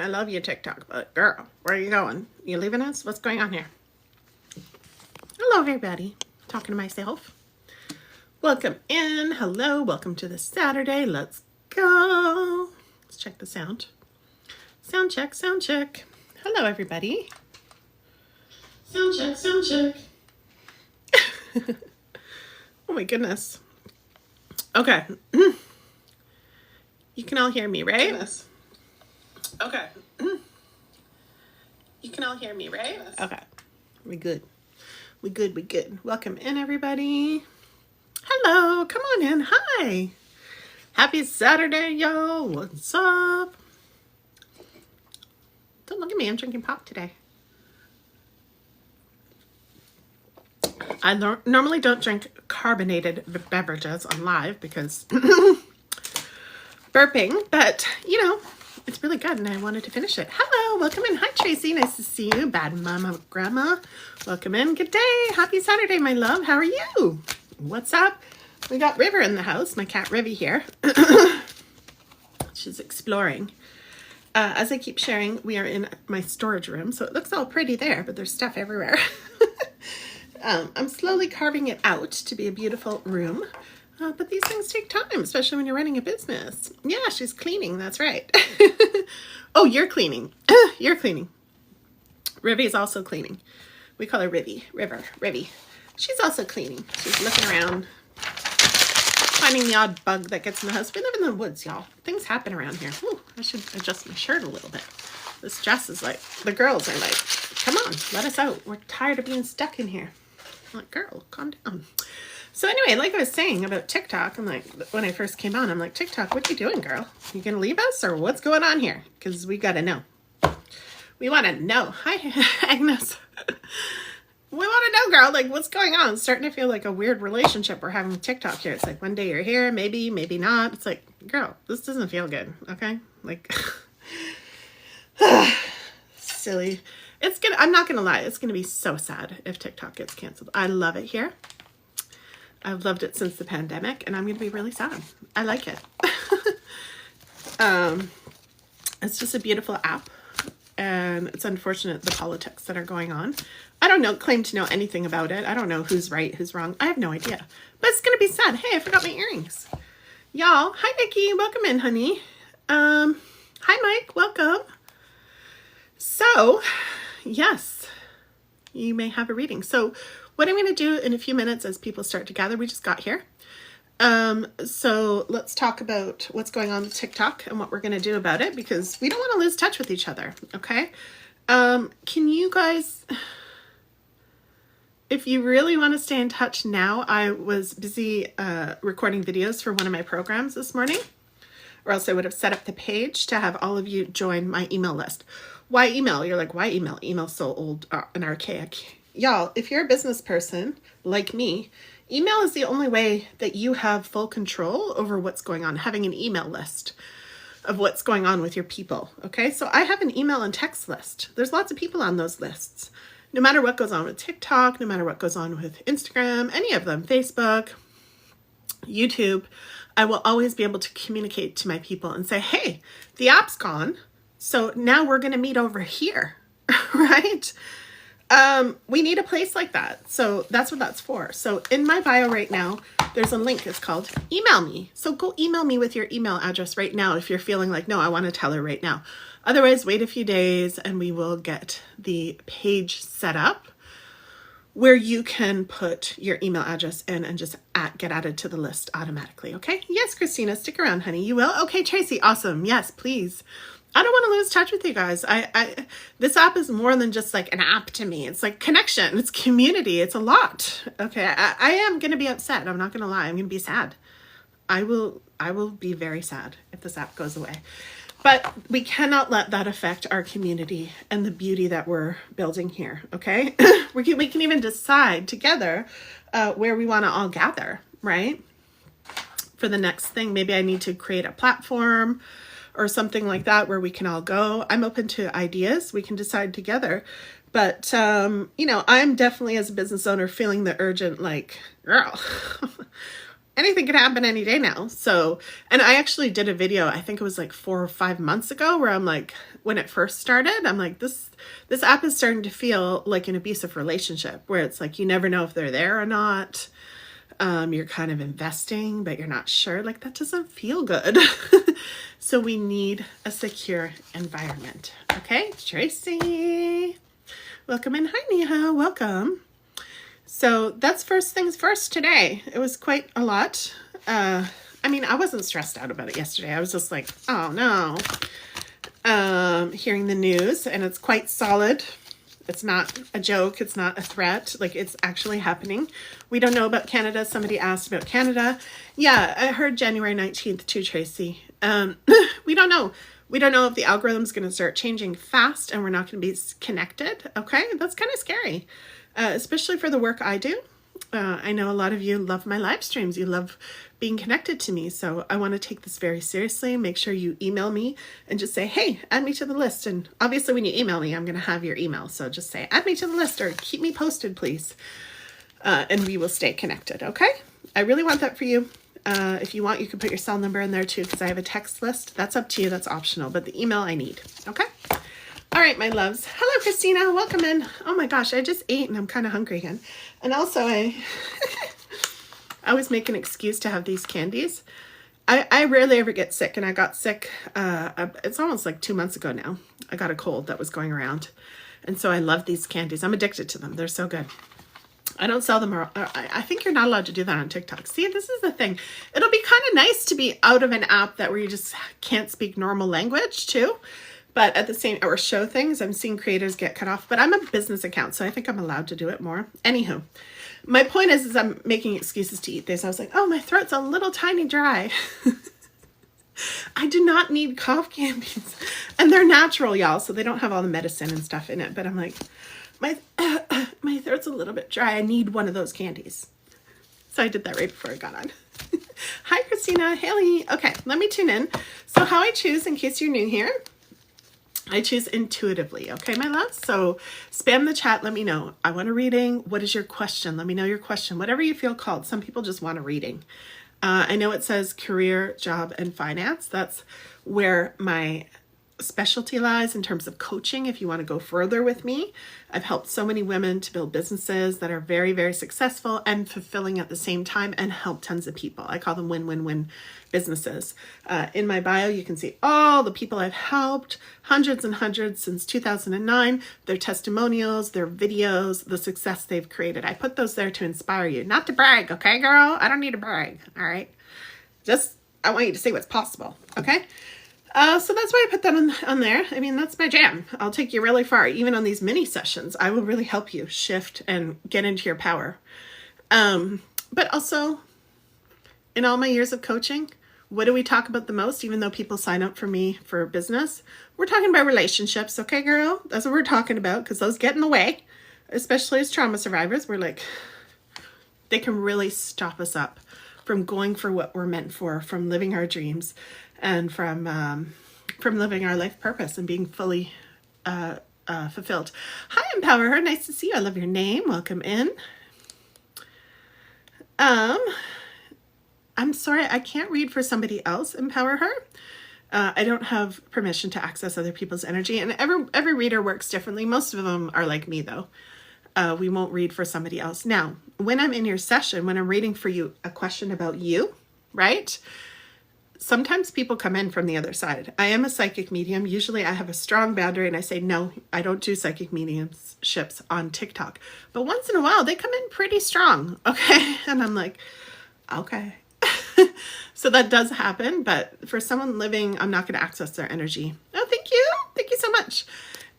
I love you, TikTok, but girl, where are you going? You leaving us? What's going on here? Hello, everybody. Talking to myself. Welcome in. Hello. Welcome to the Saturday. Let's go. Let's check the sound. Sound check, sound check. Hello, everybody. Sound check, sound check. Oh my goodness. Okay. You can all hear me, right? Goodness. Okay. You can all hear me, right? Okay. We good. We good. We good. Welcome in, everybody. Hello. Come on in. Hi. Happy Saturday, y'all. What's up? Don't look at me. I'm drinking pop today. I normally don't drink carbonated beverages on live because burping, but you know, it's really good and I wanted to finish it. Hello, welcome in. Hi, Tracy. Nice to see you. Bad Mama Grandma. Welcome in. Good day. Happy Saturday, my love. How are you? What's up? We got River in the house. My cat Rivy here. She's exploring. As I keep sharing, we are in my storage room, so it looks all pretty there, but there's stuff everywhere. I'm slowly carving it out to be a beautiful room. But these things take time, especially when you're running a business. Yeah, she's cleaning. That's right. Oh, you're cleaning. You're cleaning. Rivy's also cleaning. We call her Rivy. Rivy. She's also cleaning. She's looking around, finding the odd bug that gets in the house. We live in the woods, y'all. Things happen around here. Ooh, I should adjust my shirt a little bit. This dress is like, the girls are like, come on, let us out. We're tired of being stuck in here. I'm like, girl, calm down. So anyway, like I was saying about TikTok, I'm like, when I first came on, I'm like, TikTok, what are you doing, girl? You gonna leave us or what's going on here? Because we gotta know. We want to know. Hi, Agnes. We want to know, girl, like what's going on? It's starting to feel like a weird relationship we're having with TikTok here. It's like one day you're here, maybe not. It's like, girl, this doesn't feel good, okay? Like, silly. I'm not gonna lie, it's gonna be so sad if TikTok gets canceled. I love it here. I've loved it since the pandemic, and I'm gonna be really sad. I like it. It's just a beautiful app, and it's unfortunate the politics that are going on. I don't claim to know anything about it. I don't know who's right, who's wrong. I have no idea. But it's gonna be sad. Hey, I forgot my earrings. Y'all, hi Nikki, welcome in, honey. Hi Mike, welcome. So, yes, you may have a reading. So what I'm going to do in a few minutes as people start to gather, we just got here. So let's talk about what's going on with TikTok and what we're going to do about it because we don't want to lose touch with each other. Okay. Can you guys, if you really want to stay in touch now, I was busy, recording videos for one of my programs this morning, or else I would have set up the page to have all of you join my email list. Why email? You're like, why email? Email's so old and archaic. Y'all, if you're a business person like me, email is the only way that you have full control over what's going on, having an email list of what's going on with your people, okay? So I have an email and text list. There's lots of people on those lists. No matter what goes on with TikTok, no matter what goes on with Instagram, any of them, Facebook, YouTube, I will always be able to communicate to my people and say, hey, the app's gone. So now we're going to meet over here, right? We need a place like that. So that's what that's for. So in my bio right now, there's a link. It's called email me. So go email me with your email address right now if you're feeling like, no, I want to tell her right now. Otherwise, wait a few days and we will get the page set up where you can put your email address in and just get added to the list automatically. Okay. Yes, Christina, stick around, honey. You will. Okay, Tracy. Awesome. Yes, please. I don't want to lose touch with you guys. This app is more than just like an app to me. It's like connection. It's community. It's a lot. Okay. I am going to be upset. I'm not going to lie. I'm going to be sad. I will be very sad if this app goes away. But we cannot let that affect our community and the beauty that we're building here. Okay. We can even decide together where we want to all gather, right? For the next thing, maybe I need to create a platform or something like that where we can all go. I'm open to ideas. We can decide together. But, you know, I'm definitely as a business owner feeling the urgent, like, girl, anything could happen any day now. So, and I actually did a video, I think it was like 4 or 5 months ago, where I'm like, when it first started, I'm like, this app is starting to feel like an abusive relationship, where it's like, you never know if they're there or not. You're kind of investing, but you're not sure. Like, that doesn't feel good. So we need a secure environment. Okay, Tracy, welcome in. Hi, Neha, welcome. So that's first things first today. It was quite a lot. I mean, I wasn't stressed out about it yesterday. I was just like, oh no. Hearing the news, and it's quite solid. It's not a joke. It's not a threat. Like, it's actually happening. We don't know about Canada. Somebody asked about Canada. Yeah, I heard January 19th too, Tracy. We don't know. We don't know if the algorithm's going to start changing fast and we're not going to be connected. Okay, that's kind of scary, especially for the work I do. I know a lot of you love my live streams. You love being connected to me. So I want to take this very seriously. Make sure you email me and just say, hey, add me to the list. And obviously when you email me, I'm going to have your email. So just say, add me to the list or keep me posted, please. And we will stay connected. Okay. I really want that for you. If you want, you can put your cell number in there too, because I have a text list. That's up to you. That's optional, but the email I need. Okay. All right, my loves. Hello, Christina. Welcome in. Oh my gosh, I just ate and I'm kind of hungry again. And also I always make an excuse to have these candies. I rarely ever get sick, and I got sick. It's almost like 2 months ago now. I got a cold that was going around. And so I love these candies. I'm addicted to them. They're so good. I don't sell them. I think you're not allowed to do that on TikTok. See, this is the thing. It'll be kind of nice to be out of an app that where you just can't speak normal language too. But at the same, or show things, I'm seeing creators get cut off. But I'm a business account, so I think I'm allowed to do it more. Anywho, my point is I'm making excuses to eat this. I was like, oh, my throat's a little tiny dry. I do not need cough candies. And they're natural, y'all, so they don't have all the medicine and stuff in it. But I'm like, my throat's a little bit dry. I need one of those candies. So I did that right before I got on. Hi, Christina. Haley. Okay, let me tune in. So how I choose, in case you're new here, I choose intuitively. Okay, my loves? So spam the chat. Let me know. I want a reading. What is your question? Let me know your question. Whatever you feel called. Some people just want a reading. I know it says career, job, and finance. That's where my specialty lies in terms of coaching. If you want to go further with me, I've helped so many women to build businesses that are very, very successful and fulfilling at the same time, and help tons of people. I call them win-win-win businesses. In my bio, you can see all the people I've helped, hundreds and hundreds since 2009, their testimonials, their videos, the success they've created. I put those there to inspire you, not to brag. Okay, girl? I don't need to brag. All right. I want you to see what's possible. Okay. So that's why I put that on there. I mean, that's my jam. I'll take you really far. Even on these mini sessions, I will really help you shift and get into your power. But also, in all my years of coaching, what do we talk about the most? Even though people sign up for me for business, we're talking about relationships. Okay, girl? That's what we're talking about, because those get in the way, especially as trauma survivors. We're like, they can really stop us up from going for what we're meant for, from living our dreams, and from living our life purpose and being fully fulfilled. Hi, Empower Her. Nice to see you. I love your name. Welcome in. I'm sorry, I can't read for somebody else. Empower Her. I don't have permission to access other people's energy, and every reader works differently. Most of them are like me, though. We won't read for somebody else. Now, when I'm in your session, when I'm reading for you a question about you, right? Sometimes people come in from the other side. I am a psychic medium. Usually I have a strong boundary and I say, no, I don't do psychic mediumships on TikTok. But once in a while, they come in pretty strong. Okay. And I'm like, okay. So that does happen. But for someone living, I'm not going to access their energy. Oh, thank you. Thank you so much.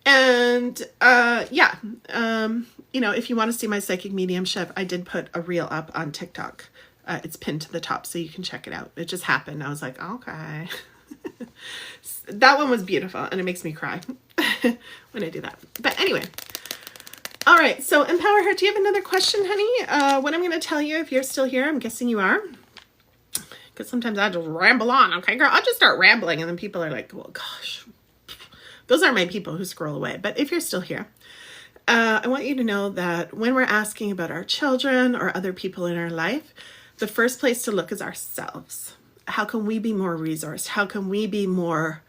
And if you want to see my psychic mediumship, I did put a reel up on TikTok. It's pinned to the top, so you can check it out. It just happened. I was like, okay. That one was beautiful, and it makes me cry when I do that. But anyway. All right, so Empower Her, do you have another question, honey? What I'm going to tell you, if you're still here, I'm guessing you are. Because sometimes I just ramble on, okay, girl? I'll just start rambling, and then people are like, well, gosh. Those are my people who scroll away. But if you're still here, I want you to know that when we're asking about our children or other people in our life, the first place to look is ourselves. How can we be more resourced? How can we be more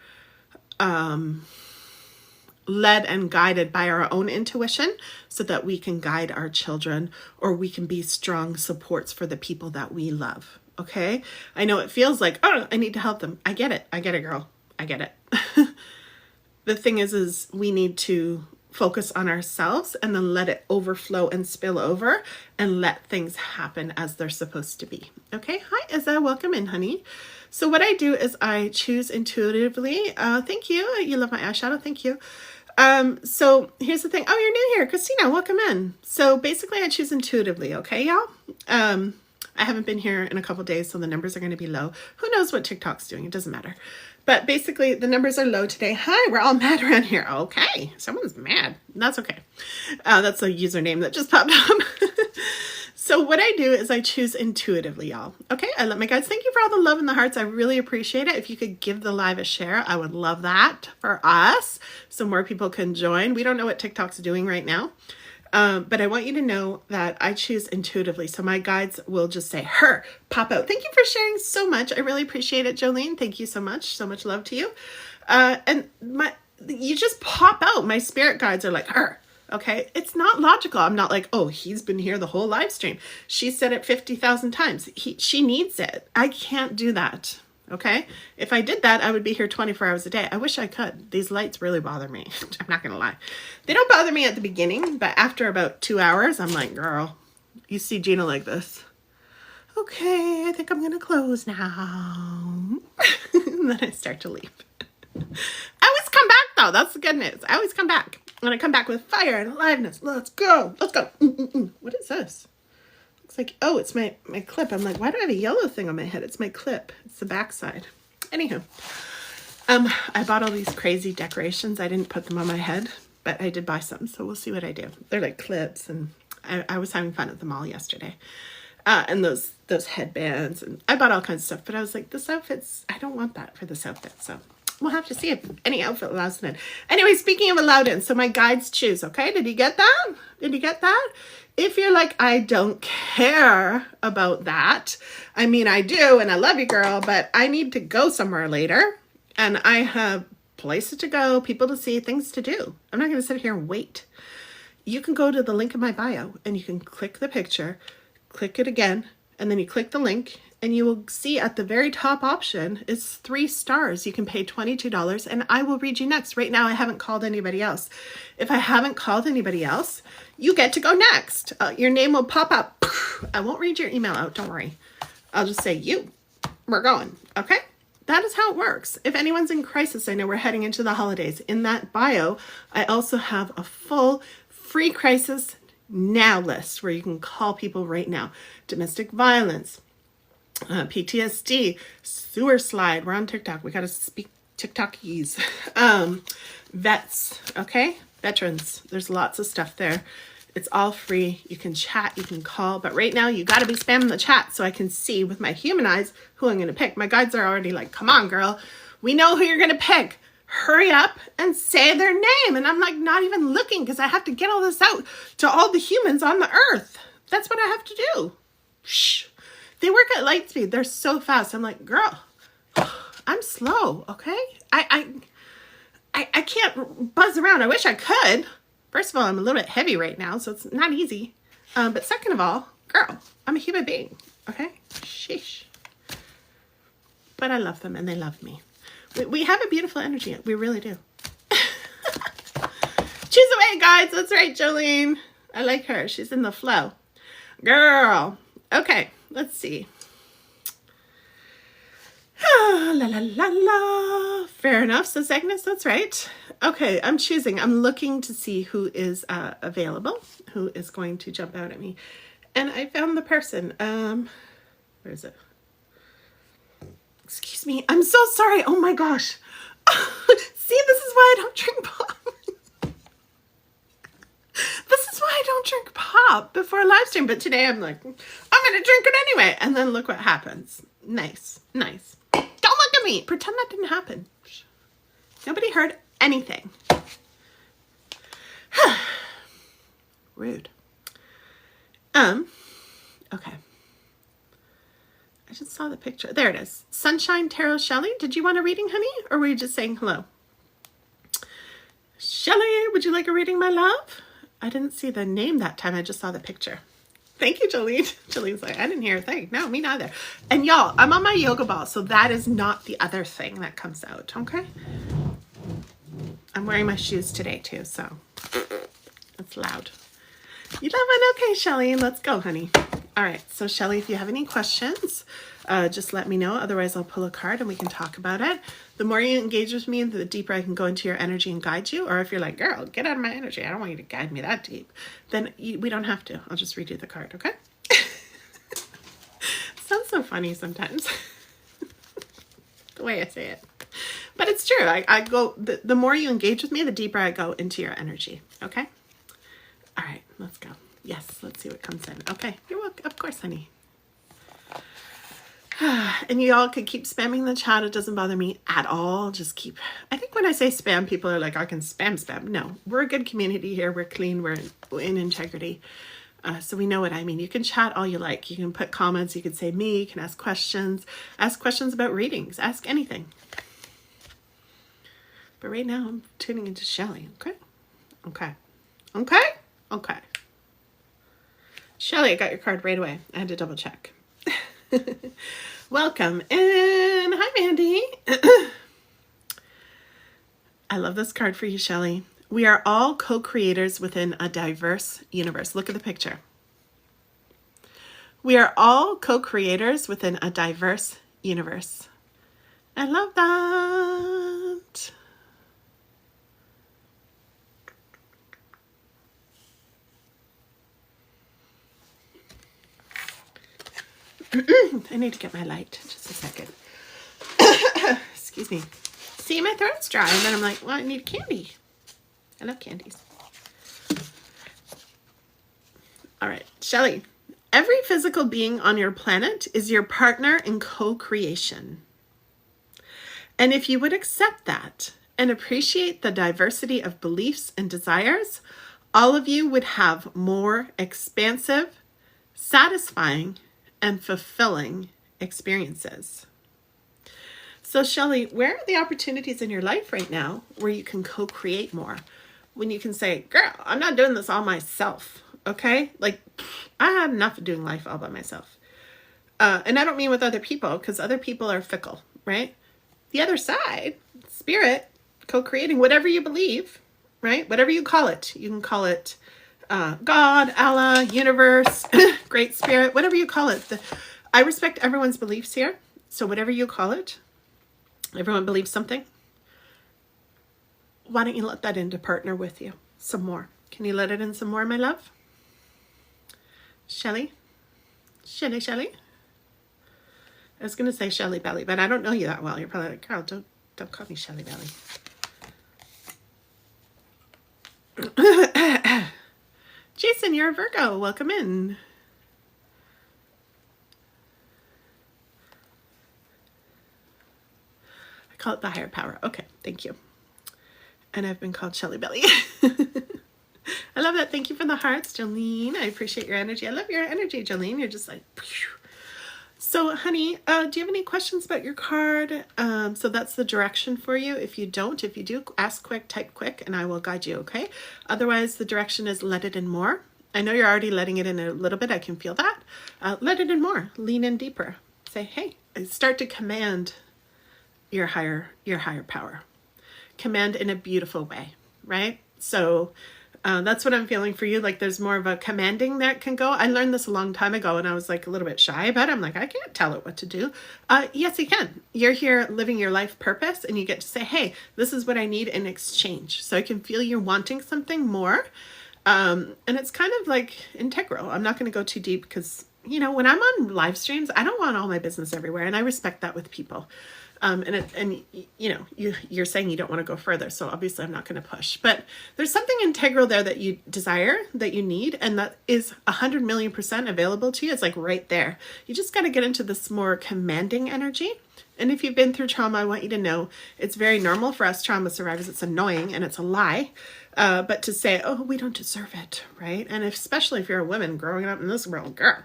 led and guided by our own intuition so that we can guide our children, or we can be strong supports for the people that we love? Okay. I know it feels like, oh, I need to help them. I get it. I get it, girl. I get it. The thing is we need to focus on ourselves and then let it overflow and spill over and let things happen as they're supposed to be. Okay. Hi, Izza. Welcome in, honey. So what I do is I choose intuitively. Thank you. You love my eyeshadow. Thank you. So here's the thing. Oh, you're new here. Christina, welcome in. So basically I choose intuitively. Okay, y'all. I haven't been here in a couple days, so the numbers are going to be low. Who knows what TikTok's doing? It doesn't matter. But basically the numbers are low today. Hi, we're all mad around here. Okay. Someone's mad. That's okay. That's a username that just popped up. So what I do is I choose intuitively, y'all. Okay, I love my guys. Thank you for all the love and the hearts. I really appreciate it. If you could give the live a share, I would love that for us, so more people can join. We don't know what TikTok's doing right now, but I want you to know that I choose intuitively. So my guides will just say, her, pop out. Thank you for sharing so much. I really appreciate it, Jolene. Thank you so much. So much love to you. And you just pop out. My spirit guides are like, her. Okay, it's not logical. I'm not like, oh, he's been here the whole live stream. She said it 50,000 times. She needs it. I can't do that. Okay, if I did that, I would be here 24 hours a day. I wish I could. These lights really bother me. I'm not gonna lie. They don't bother me at the beginning, but after about 2 hours, I'm like, girl, you see Gina like this. Okay, I think I'm gonna close now. And then I start to leave. I always come back though. That's the good news. I always come back. And I come back with fire and aliveness. Let's go. Let's go. What is this? Looks like, oh, it's my clip. I'm like, why do I have a yellow thing on my head? It's my clip. It's the backside. Anywho, I bought all these crazy decorations. I didn't put them on my head, but I did buy some. So we'll see what I do. They're like clips, and I was having fun at the mall yesterday. And those headbands, and I bought all kinds of stuff. But I was like, this outfit's, I don't want that for this outfit. So we'll have to see if any outfit allows it in. Anyway, speaking of allowed in, so my guides choose, okay? Did you get that? Did you get that? If you're like, I don't care about that. I mean, I do, and I love you, girl, but I need to go somewhere later. And I have places to go, people to see, things to do. I'm not going to sit here and wait. You can go to the link in my bio, and you can click the picture, click it again, and then you click the link, and you will see at the very top option is 3 stars. You can pay $22 and I will read you next. Right now, I haven't called anybody else. If I haven't called anybody else, you get to go next. Your name will pop up. I won't read your email out. Don't worry. I'll just say we're going. Okay. That is how it works. If anyone's in crisis, I know we're heading into the holidays. In that bio, I also have a full free crisis now list where you can call people right now. Domestic violence, PTSD, sewer slide. We're on TikTok. We got to speak TikTokese. Vets, okay? Veterans. There's lots of stuff there. It's all free. You can chat, you can call, but right now you got to be spamming the chat so I can see with my human eyes who I'm going to pick. My guides are already like, come on, girl. We know who you're going to pick. Hurry up and say their name. And I'm like, not even looking because I have to get all this out to all the humans on the earth. That's what I have to do. Shh. They work at light speed. They're so fast. I'm like, girl, I'm slow, okay? I can't buzz around. I wish I could. First of all, I'm a little bit heavy right now, so it's not easy. But second of all, girl, I'm a human being, okay? Sheesh. But I love them and they love me. We have a beautiful energy. We really do. Choose away, guys. That's right, Jolene. I like her. She's in the flow. Girl. Okay. Let's see. La la la la. Fair enough, says Agnes. That's right. Okay, I'm choosing. I'm looking to see who is available, who is going to jump out at me. And I found the person. Where is it? Excuse me. I'm so sorry. Oh my gosh. See, this is why I don't drink pop. This is why I don't drink pop before a live stream. But today I'm like, I'm going to drink it anyway. And then look what happens. Nice. Nice. Don't look at me. Pretend that didn't happen. Nobody heard anything. Rude. Okay. I just saw the picture. There it is. Sunshine Tarot Shelley. Did you want a reading, honey? Or were you just saying hello? Shelley, would you like a reading, my love? I didn't see the name that time. I just saw the picture. Thank you, Jolene. Jolene's like, I didn't hear a thing. No, me neither. And y'all, I'm on my yoga ball, so that is not the other thing that comes out, okay? I'm wearing my shoes today, too, so it's loud. You love it? Okay, Shelley, let's go, honey. All right, so Shelley, if you have any questions, just let me know. Otherwise, I'll pull a card and we can talk about it. The more you engage with me, the deeper I can go into your energy and guide you. Or if you're like, girl, get out of my energy, I don't want you to guide me that deep, then we don't have to. I'll just read you the card, okay? Sounds so funny sometimes. The way I say it. But it's true. I go, the more you engage with me, the deeper I go into your energy, okay? All right, let's go. Yes, let's see what comes in. Okay, you're welcome. Of course, honey. And you all could keep spamming the chat. It doesn't bother me at all. Just keep, I think when I say spam, people are like, I can spam. No, we're a good community here. We're clean. We're in integrity. So we know what I mean. You can chat all you like. You can put comments. You can say me. You can ask questions. Ask questions about readings. Ask anything. But right now, I'm tuning into Shelley. Okay. Shelley, I got your card right away. I had to double check. Welcome. And hi, Mandy. I love this card for you, Shelley. We are all co-creators within a diverse universe. Look at the picture. We are all co-creators within a diverse universe. I love that. I need to get my light. Just a second. Excuse me. See, my throat's dry. And then I'm like, well, I need candy. I love candies. All right, Shelley. Every physical being on your planet is your partner in co-creation. And if you would accept that and appreciate the diversity of beliefs and desires, all of you would have more expansive, satisfying, and fulfilling experiences. So Shelley, where are the opportunities in your life right now where you can co-create more? When you can say, girl, I'm not doing this all myself, okay? Like, I had enough of doing life all by myself. And I don't mean with other people, because other people are fickle, right? The other side, spirit, co-creating, whatever you believe, right? Whatever you call it. You can call it God, Allah, universe, great spirit, whatever you call it. I respect everyone's beliefs here. So whatever you call it, everyone believes something. Why don't you let that in to partner with you some more? Can you let it in some more, my love? Shelley? Shelley? I was going to say Shelley Belly, but I don't know you that well. You're probably like, girl, don't call me Shelley Belly. Jason, you're a Virgo. Welcome in. I call it the higher power. Okay, thank you. And I've been called Shelley Belly. I love that. Thank you for the hearts, Jolene. I appreciate your energy. I love your energy, Jolene. You're just like... So, honey, do you have any questions about your card? So that's the direction for you. If you do, ask quick, type quick, and I will guide you, okay? Otherwise, the direction is let it in more. I know you're already letting it in a little bit. I can feel that. Let it in more. Lean in deeper. Say, hey, start to command your higher power. Command in a beautiful way, right? So that's what I'm feeling for you. Like there's more of a commanding that can go. I learned this a long time ago and I was like a little bit shy about it. I'm like, I can't tell it what to do. Yes, you can. You're here living your life purpose and you get to say, hey, this is what I need in exchange. So I can feel you're wanting something more. And it's kind of like integral. I'm not going to go too deep because, you know, when I'm on live streams, I don't want all my business everywhere. And I respect that with people. And you know, you're saying you don't want to go further. So obviously I'm not going to push, but there's something integral there that you desire, that you need, and that is 100,000,000% available to you. It's like right there. You just got to get into this more commanding energy. And if you've been through trauma, I want you to know it's very normal for us trauma survivors. It's annoying and it's a lie. But to say, oh, we don't deserve it, right? And especially if you're a woman growing up in this world, girl,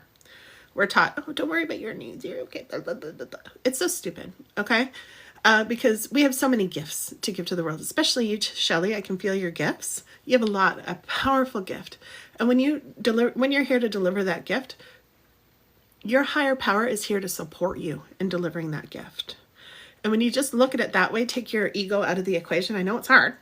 we're taught, oh, don't worry about your needs. You're okay. Blah, blah, blah, blah, blah. It's so stupid. Okay. Because we have so many gifts to give to the world, especially you, Shelley. I can feel your gifts. You have a powerful gift. And when you're here to deliver that gift, your higher power is here to support you in delivering that gift. And when you just look at it that way, take your ego out of the equation. I know it's hard.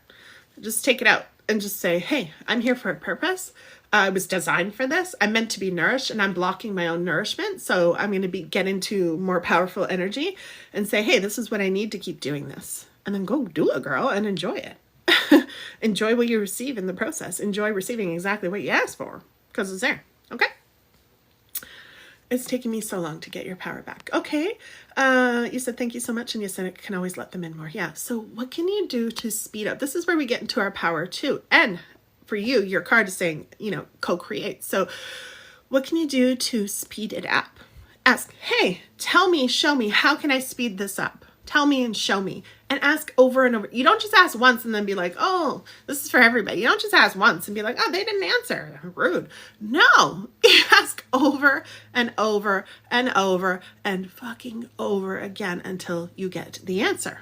Just take it out and just say, hey, I'm here for a purpose. I was designed for this. I'm meant to be nourished, and I'm blocking my own nourishment. So I'm going to get into more powerful energy and say, hey, this is what I need to keep doing this. And then go do it, girl, and enjoy it. Enjoy what you receive in the process. Enjoy receiving exactly what you asked for, because it's there. Okay? It's taking me so long to get your power back. Okay. You said thank you so much, and you said it can always let them in more. Yeah. So what can you do to speed up? This is where we get into our power too. And for you, your card is saying, co-create. So what can you do to speed it up? Ask, hey, tell me, show me, how can I speed this up? Tell me and show me. And ask over and over. You don't just ask once and then be like, oh, this is for everybody. You don't just ask once and be like, oh, they didn't answer. Rude. No. You ask over and over and over and fucking over again until you get the answer.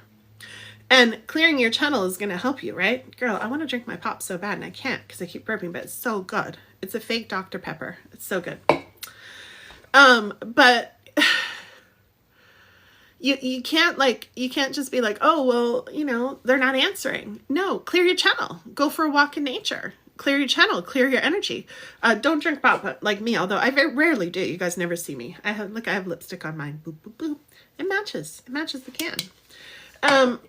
And clearing your channel is going to help you, right? Girl, I want to drink my pop so bad and I can't because I keep burping, but it's so good. It's a fake Dr. Pepper. It's so good. But you can't just be like, oh, well, they're not answering. No, clear your channel. Go for a walk in nature. Clear your channel. Clear your energy. Don't drink pop like me, although I very rarely do. You guys never see me. I have lipstick on mine. Boop, boop, boop. It matches. It matches the can.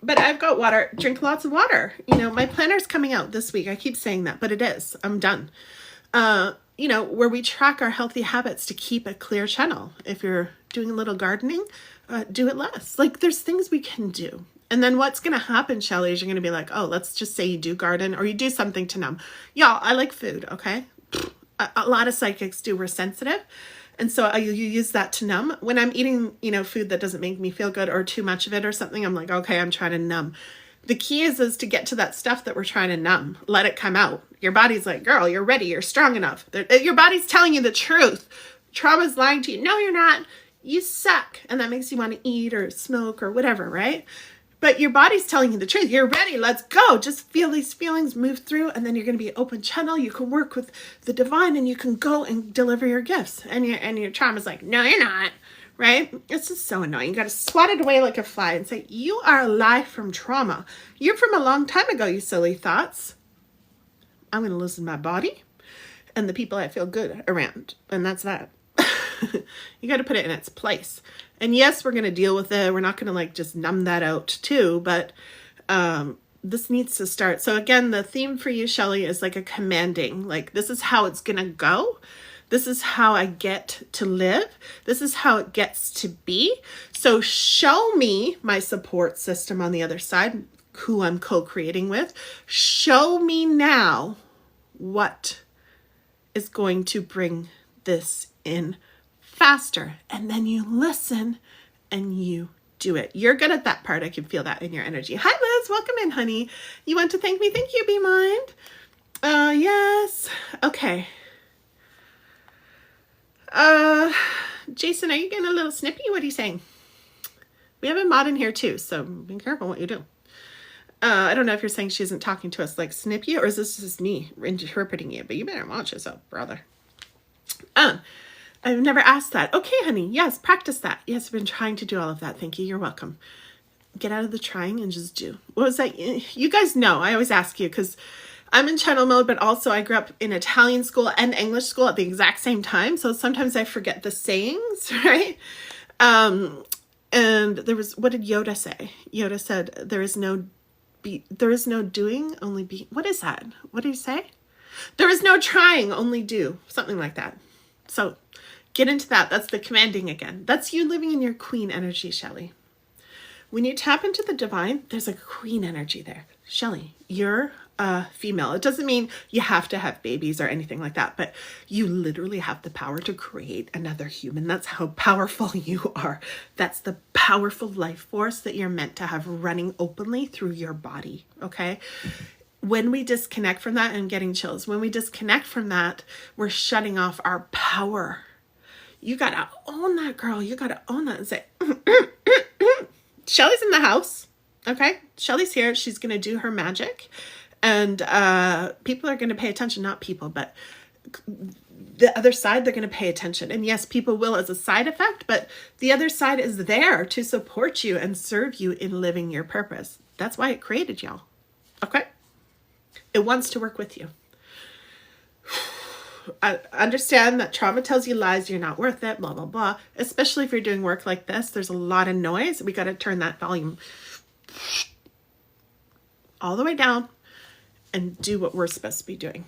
But I've got water. Drink lots of water. My planner's coming out this week. I keep saying that, but it is. I'm done. Where we track our healthy habits to keep a clear channel. If you're doing a little gardening, do it less. Like, there's things we can do. And then what's going to happen, Shelley, is you're going to be like, oh, let's just say you do garden or you do something to numb. Y'all, I like food, okay? A lot of psychics do. We're sensitive. And so you use that to numb. When I'm eating, food that doesn't make me feel good or too much of it or something, I'm like, okay, I'm trying to numb. The key is to get to that stuff that we're trying to numb. Let it come out. Your body's like, girl, you're ready. You're strong enough. Your body's telling you the truth. Trauma's lying to you. No, you're not. You suck. And that makes you want to eat or smoke or whatever, right? But your body's telling you the truth. You're ready. Let's go. Just feel these feelings move through, and then you're going to be open channel. You can work with the divine, and you can go and deliver your gifts. And your trauma's like, no, you're not. Right? It's just so annoying. You got to swat it away like a fly and say, you are alive from trauma. You're from a long time ago, you silly thoughts. I'm going to listen to my body and the people I feel good around. And that's that. You got to put it in its place. And yes, we're going to deal with it. We're not going to just numb that out too, but this needs to start. So again, the theme for you, Shelley, is like a commanding, like this is how it's going to go. This is how I get to live. This is how it gets to be. So show me my support system on the other side, who I'm co-creating with. Show me now what is going to bring this in faster. And then you listen and you do it. You're good at that part. I can feel that in your energy. Hi, Liz. Welcome in, honey. You want to thank me? Thank you, Be Mind. Yes. Okay. Jason, are you getting a little snippy? What are you saying? We have a mod in here too, so be careful what you do. I don't know if you're saying she isn't talking to us like snippy, or is this just me interpreting you? But you better watch yourself, brother. I've never asked that. Okay, honey. Yes, practice that. Yes, I've been trying to do all of that. Thank you. You're welcome. Get out of the trying and just do. What was that? You guys know. I always ask you because I'm in channel mode, but also I grew up in Italian school and English school at the exact same time. So sometimes I forget the sayings, right? And there was, what did Yoda say? Yoda said, there is no doing, only be. What is that? What did he say? There is no trying, only do. Something like that. So get into that. That's the commanding again. That's you living in your queen energy, Shelley. When you tap into the divine, there's a queen energy there. Shelley, you're a female. It doesn't mean you have to have babies or anything like that, but you literally have the power to create another human. That's how powerful you are. That's the powerful life force that you're meant to have running openly through your body, okay? When we disconnect from that, and getting chills, when we disconnect from that, we're shutting off our power. You got to own that, girl. You got to own that and say, Shelly's in the house. Okay. Shelly's here. She's going to do her magic. And people are going to pay attention. Not people, but the other side, they're going to pay attention. And yes, people will as a side effect, but the other side is there to support you and serve you in living your purpose. That's why it created y'all. Okay? It wants to work with you. I understand that trauma tells you lies, you're not worth it, blah, blah, blah. Especially if you're doing work like this, there's a lot of noise. We got to turn that volume all the way down and do what we're supposed to be doing.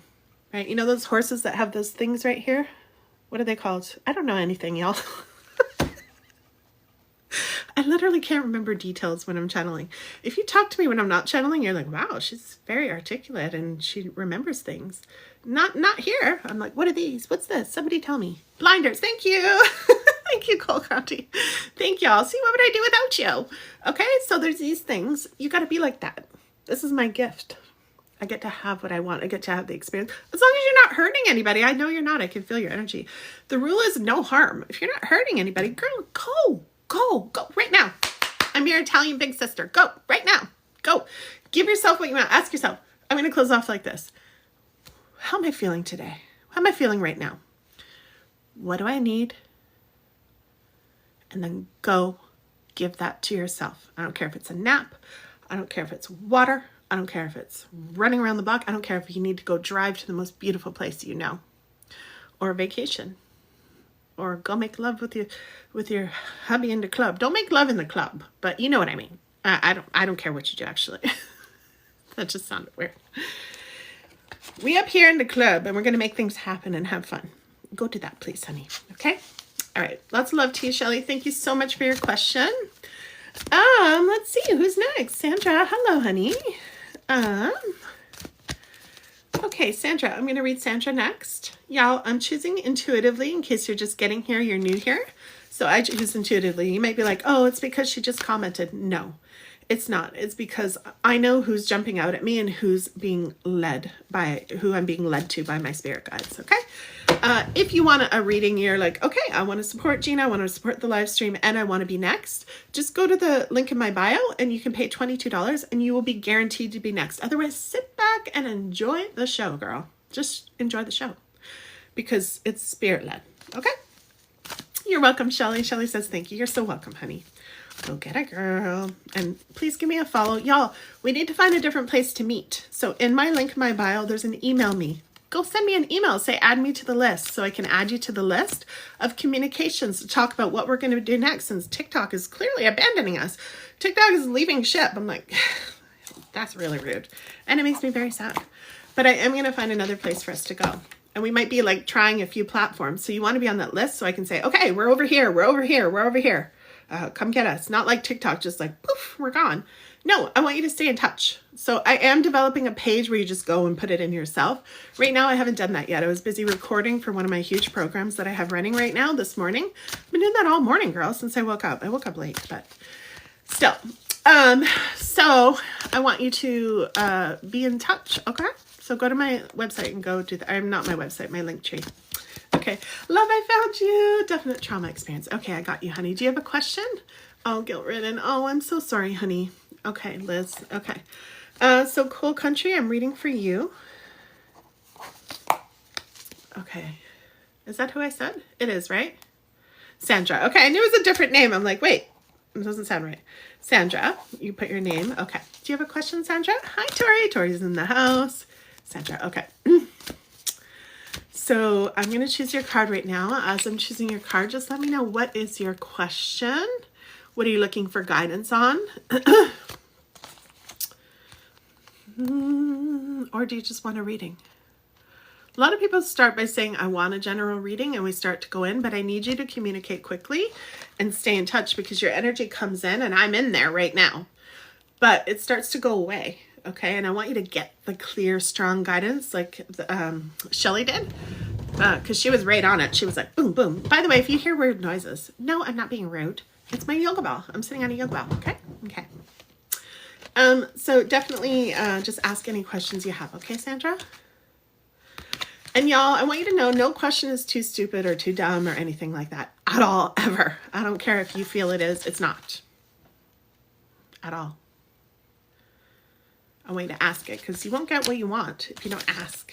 Right? You know those horses that have those things right here? What are they called? I don't know anything, y'all. I literally can't remember details when I'm channeling. If you talk to me when I'm not channeling, you're like, wow, she's very articulate and she remembers things. Not here. I'm like, what are these? What's this? Somebody tell me. Blinders. Thank you. Thank you, Cole County. Thank y'all. See, what would I do without you? Okay, so there's these things. You got to be like that. This is my gift. I get to have what I want. I get to have the experience. As long as you're not hurting anybody. I know you're not. I can feel your energy. The rule is no harm. If you're not hurting anybody, girl, go right now. I'm your Italian big sister. Go right now. Go. Give yourself what you want. Ask yourself. I'm going to close off like this. How am I feeling today? How am I feeling right now? What do I need? And then go give that to yourself. I don't care if it's a nap. I don't care if it's water. I don't care if it's running around the block. I don't care if you need to go drive to the most beautiful place you know, or a vacation, or go make love with your hubby in the club. Don't make love in the club, but you know what I mean. I don't care what you do, actually. That just sounded weird. We up here in the club, and we're gonna make things happen and have fun. Go do that, please, honey. Okay. All right. Lots of love to you, Shelly. Thank you so much for your question. Let's see who's next. Sandra. Hello, honey. Okay, Sandra, I'm going to read Sandra next. Y'all, I'm choosing intuitively in case you're just getting here, you're new here. So I choose intuitively. You might be like, oh, it's because she just commented. No, it's not. It's because I know who's jumping out at me and who's being led by, who I'm being led to by my spirit guides, okay? If you want a reading, you're like, okay, I want to support Gina, I want to support the live stream, and I want to be next. Just go to the link in my bio and you can pay $22 and you will be guaranteed to be next. Otherwise, sit back and enjoy the show, girl. Just enjoy the show because it's spirit-led, okay? You're welcome, Shelly. Shelly says thank you. You're so welcome, honey. Go get it, girl. And please give me a follow. Y'all, we need to find a different place to meet. So in my link in my bio, there's an email me. Go send me an email. Say, add me to the list so I can add you to the list of communications to talk about what we're going to do next since TikTok is clearly abandoning us. TikTok is leaving ship. I'm like, that's really rude. And it makes me very sad. But I am going to find another place for us to go. And we might be like trying a few platforms. So you want to be on that list so I can say, okay, we're over here. We're over here. We're over here. Come get us. Not like TikTok, just like, poof, we're gone. No, I want you to stay in touch. So I am developing a page where you just go and put it in yourself. Right now, I haven't done that yet. I was busy recording for one of my huge programs that I have running right now this morning. I've been doing that all morning, girl, since I woke up. I woke up late, but still. So I want you to be in touch, okay? So go to my website and go do that. I'm not my website, my link tree. Okay. Love, I found you. Definite trauma experience. Okay, I got you, honey. Do you have a question? Oh, guilt-ridden. Oh, I'm so sorry, honey. Okay, Liz. Okay. So Cool Country, I'm reading for you. Okay. Is that who I said? It is, right? Sandra. Okay, I knew it was a different name. I'm like, wait, it doesn't sound right. Sandra, you put your name. Okay. Do you have a question, Sandra? Hi, Tori. Tori's in the house. Sandra, okay. So I'm going to choose your card right now. As I'm choosing your card, just let me know, what is your question? What are you looking for guidance on? Or do you just want a reading? A lot of people start by saying, I want a general reading, and we start to go in, but I need you to communicate quickly and stay in touch because your energy comes in and I'm in there right now, but it starts to go away. Okay. And I want you to get the clear, strong guidance like Shelly did, because she was right on it. She was like, boom, boom. By the way, if you hear weird noises, no, I'm not being rude. It's my yoga ball. I'm sitting on a yoga ball. Okay. Okay. So definitely just ask any questions you have. Okay, Sandra? And y'all, I want you to know no question is too stupid or too dumb or anything like that at all, ever. I don't care if you feel it is, it's not. At all. I want you to ask it because you won't get what you want if you don't ask.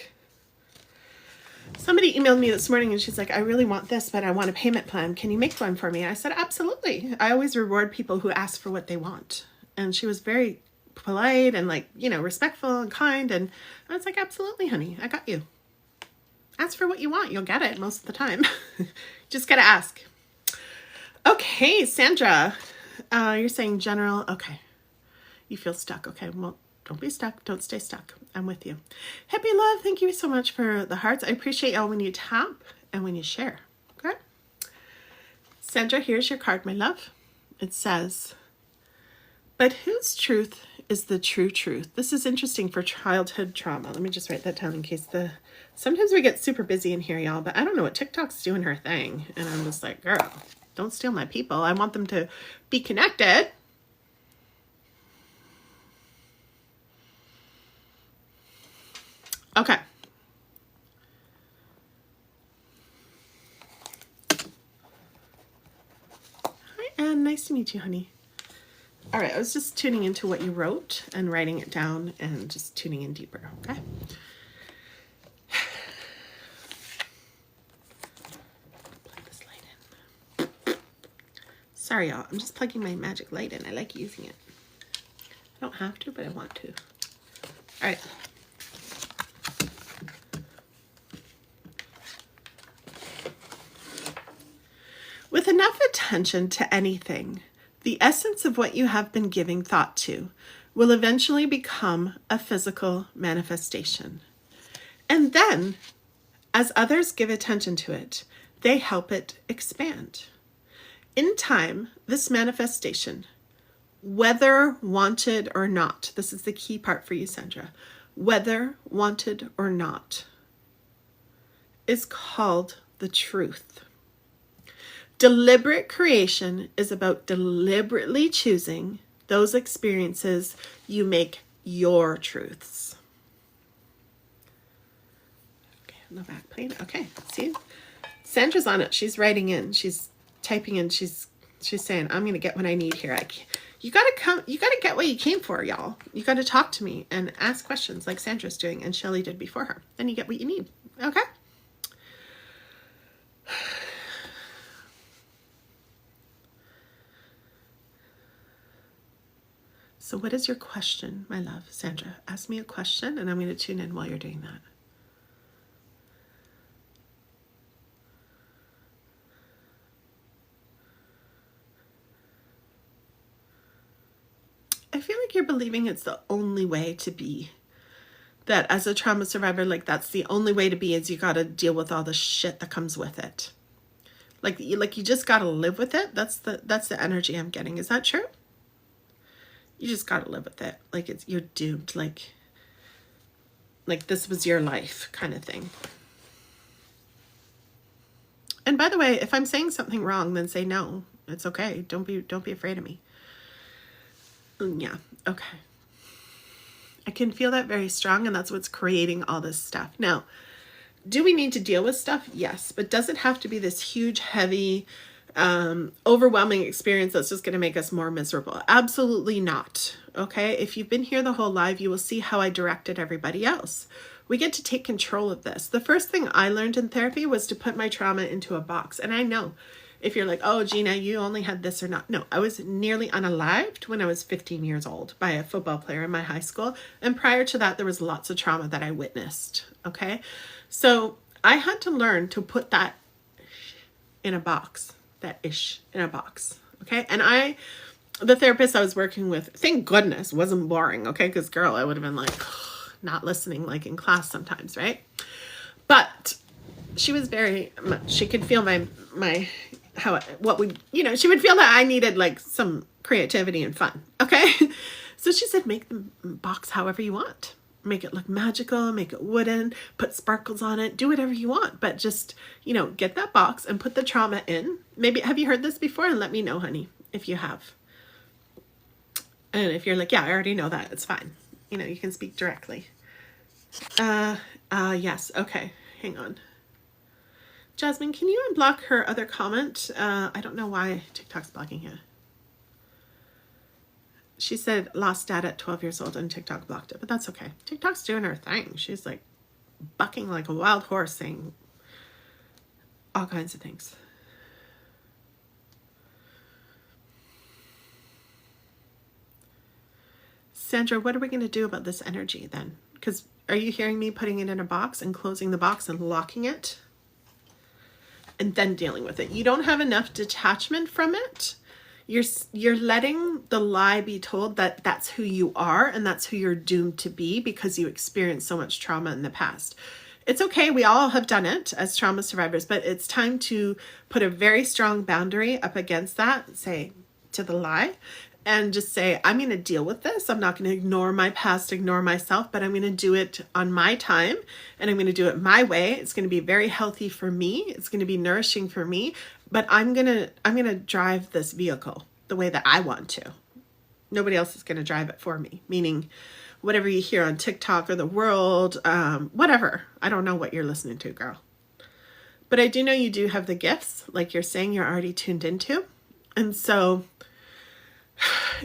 Somebody emailed me this morning and she's like, I really want this, but I want a payment plan. Can you make one for me? And I said, absolutely. I always reward people who ask for what they want. And she was very polite and like, you know, respectful and kind. And I was like, absolutely, honey, I got you. Ask for what you want. You'll get it most of the time. Just got to ask. Okay, Sandra, you're saying general. Okay. You feel stuck. Okay, well, don't be stuck. Don't stay stuck. I'm with you. Happy love. Thank you so much for the hearts. I appreciate y'all when you tap and when you share. Okay. Sandra, here's your card, my love. It says, but whose truth is the true truth? This is interesting for childhood trauma. Let me just write that down in case sometimes we get super busy in here, y'all, but I don't know what TikTok's doing her thing. And I'm just like, girl, don't steal my people. I want them to be connected. Okay. Hi, Anne. Nice to meet you, honey. All right. I was just tuning into what you wrote and writing it down and just tuning in deeper. Okay. Plug this light in. Sorry, y'all. I'm just plugging my magic light in. I like using it. I don't have to, but I want to. All right. With enough attention to anything, the essence of what you have been giving thought to will eventually become a physical manifestation. And then, as others give attention to it, they help it expand. In time, this manifestation, whether wanted or not, this is the key part for you, Sandra, whether wanted or not, is called the truth. Deliberate creation is about deliberately choosing those experiences you make your truths. Okay, on the back plate. Okay, see? Sandra's on it. She's writing in. She's typing in. She's saying, I'm going to get what I need here. You got to get what you came for, y'all. You got to talk to me and ask questions like Sandra's doing and Shelly did before her. Then you get what you need. Okay? So what is your question, my love? Sandra, ask me a question and I'm going to tune in while you're doing that. I feel like you're believing it's the only way to be. That as a trauma survivor, like that's the only way to be is you got to deal with all the shit that comes with it. Like you just got to live with it. That's the energy I'm getting. Is that true? You just got to live with it. Like you're doomed. Like this was your life kind of thing. And by the way, if I'm saying something wrong, then say no. It's okay. Don't be afraid of me. Yeah. Okay. I can feel that very strong, and that's what's creating all this stuff. Now, do we need to deal with stuff? Yes. But does it have to be this huge, heavy, overwhelming experience that's just going to make us more miserable? Absolutely not. Okay. If you've been here the whole live, you will see how I directed everybody else. We get to take control of this. The first thing I learned in therapy was to put my trauma into a box. And I know if you're like, oh, Gina, you only had this or not. No, I was nearly unalived when I was 15 years old by a football player in my high school. And prior to that, there was lots of trauma that I witnessed. Okay. So I had to learn to put that in a box. That ish in a box. Okay. And the therapist I was working with, thank goodness, wasn't boring. Okay. Because girl, I would have been like not listening like in class sometimes. Right. But she was very much, she could feel she would feel that I needed like some creativity and fun. Okay. So she said, make the box however you want. Make it look magical, make it wooden, put sparkles on it, do whatever you want. But just, get that box and put the trauma in. Maybe, have you heard this before? And let me know, honey, if you have. And if you're like, yeah, I already know that, it's fine. You can speak directly. Yes. Okay. Hang on. Jasmine, can you unblock her other comment? I don't know why TikTok's blocking her. She said lost dad at 12 years old and TikTok blocked it, but that's okay. TikTok's doing her thing. She's like bucking like a wild horse, saying all kinds of things. Sandra, what are we going to do about this energy then? Because are you hearing me putting it in a box and closing the box and locking it and then dealing with it? You don't have enough detachment from it. You're letting the lie be told that that's who you are and that's who you're doomed to be because you experienced so much trauma in the past. It's okay. We all have done it as trauma survivors, but it's time to put a very strong boundary up against that, say to the lie, and just say, I'm going to deal with this. I'm not going to ignore my past, ignore myself, but I'm going to do it on my time and I'm going to do it my way. It's going to be very healthy for me. It's going to be nourishing for me, but I'm going to drive this vehicle the way that I want to. Nobody else is going to drive it for me, meaning whatever you hear on TikTok or the world, whatever. I don't know what you're listening to, girl. But I do know you do have the gifts, like you're saying you're already tuned into. And so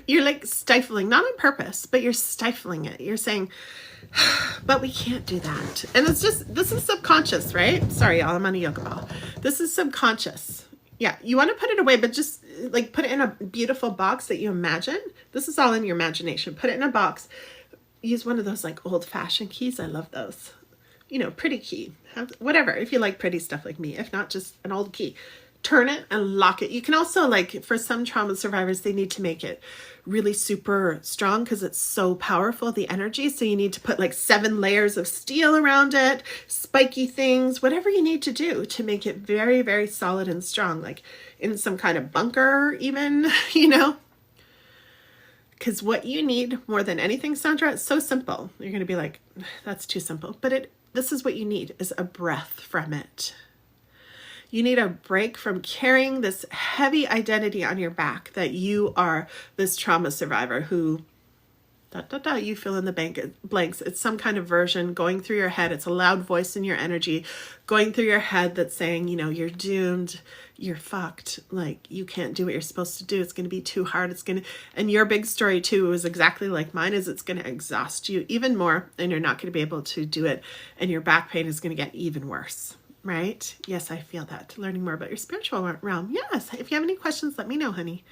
you're like stifling, not on purpose, but you're stifling it. You're saying, but we can't do that. And it's just, this is subconscious, right? Sorry, y'all, I'm on a yoga ball. This is subconscious. Yeah, you want to put it away, but just like put it in a beautiful box that you imagine. This is all in your imagination. Put it in a box. Use one of those like old fashioned keys. I love those. You know, pretty key. Whatever, if you like pretty stuff like me. If not, just an old key. Turn it and lock it. You can also, like, for some trauma survivors, they need to make it really super strong because it's so powerful, the energy. So you need to put like 7 layers of steel around it, spiky things, whatever you need to do to make it very, very solid and strong, like in some kind of bunker even, you know. Because what you need more than anything, Sandra, it's so simple. You're going to be like, that's too simple. But this is what you need, is a breath from it. You need a break from carrying this heavy identity on your back that you are this trauma survivor who, you fill in the blanks. It's some kind of version going through your head. It's a loud voice in your energy going through your head that's saying, you know, you're doomed, you're fucked, like you can't do what you're supposed to do. It's going to be too hard. And your big story too is exactly like mine, is it's going to exhaust you even more and you're not going to be able to do it. And your back pain is going to get even worse. Right? Yes, I feel that. Learning more about your spiritual realm. Yes. If you have any questions, let me know, honey.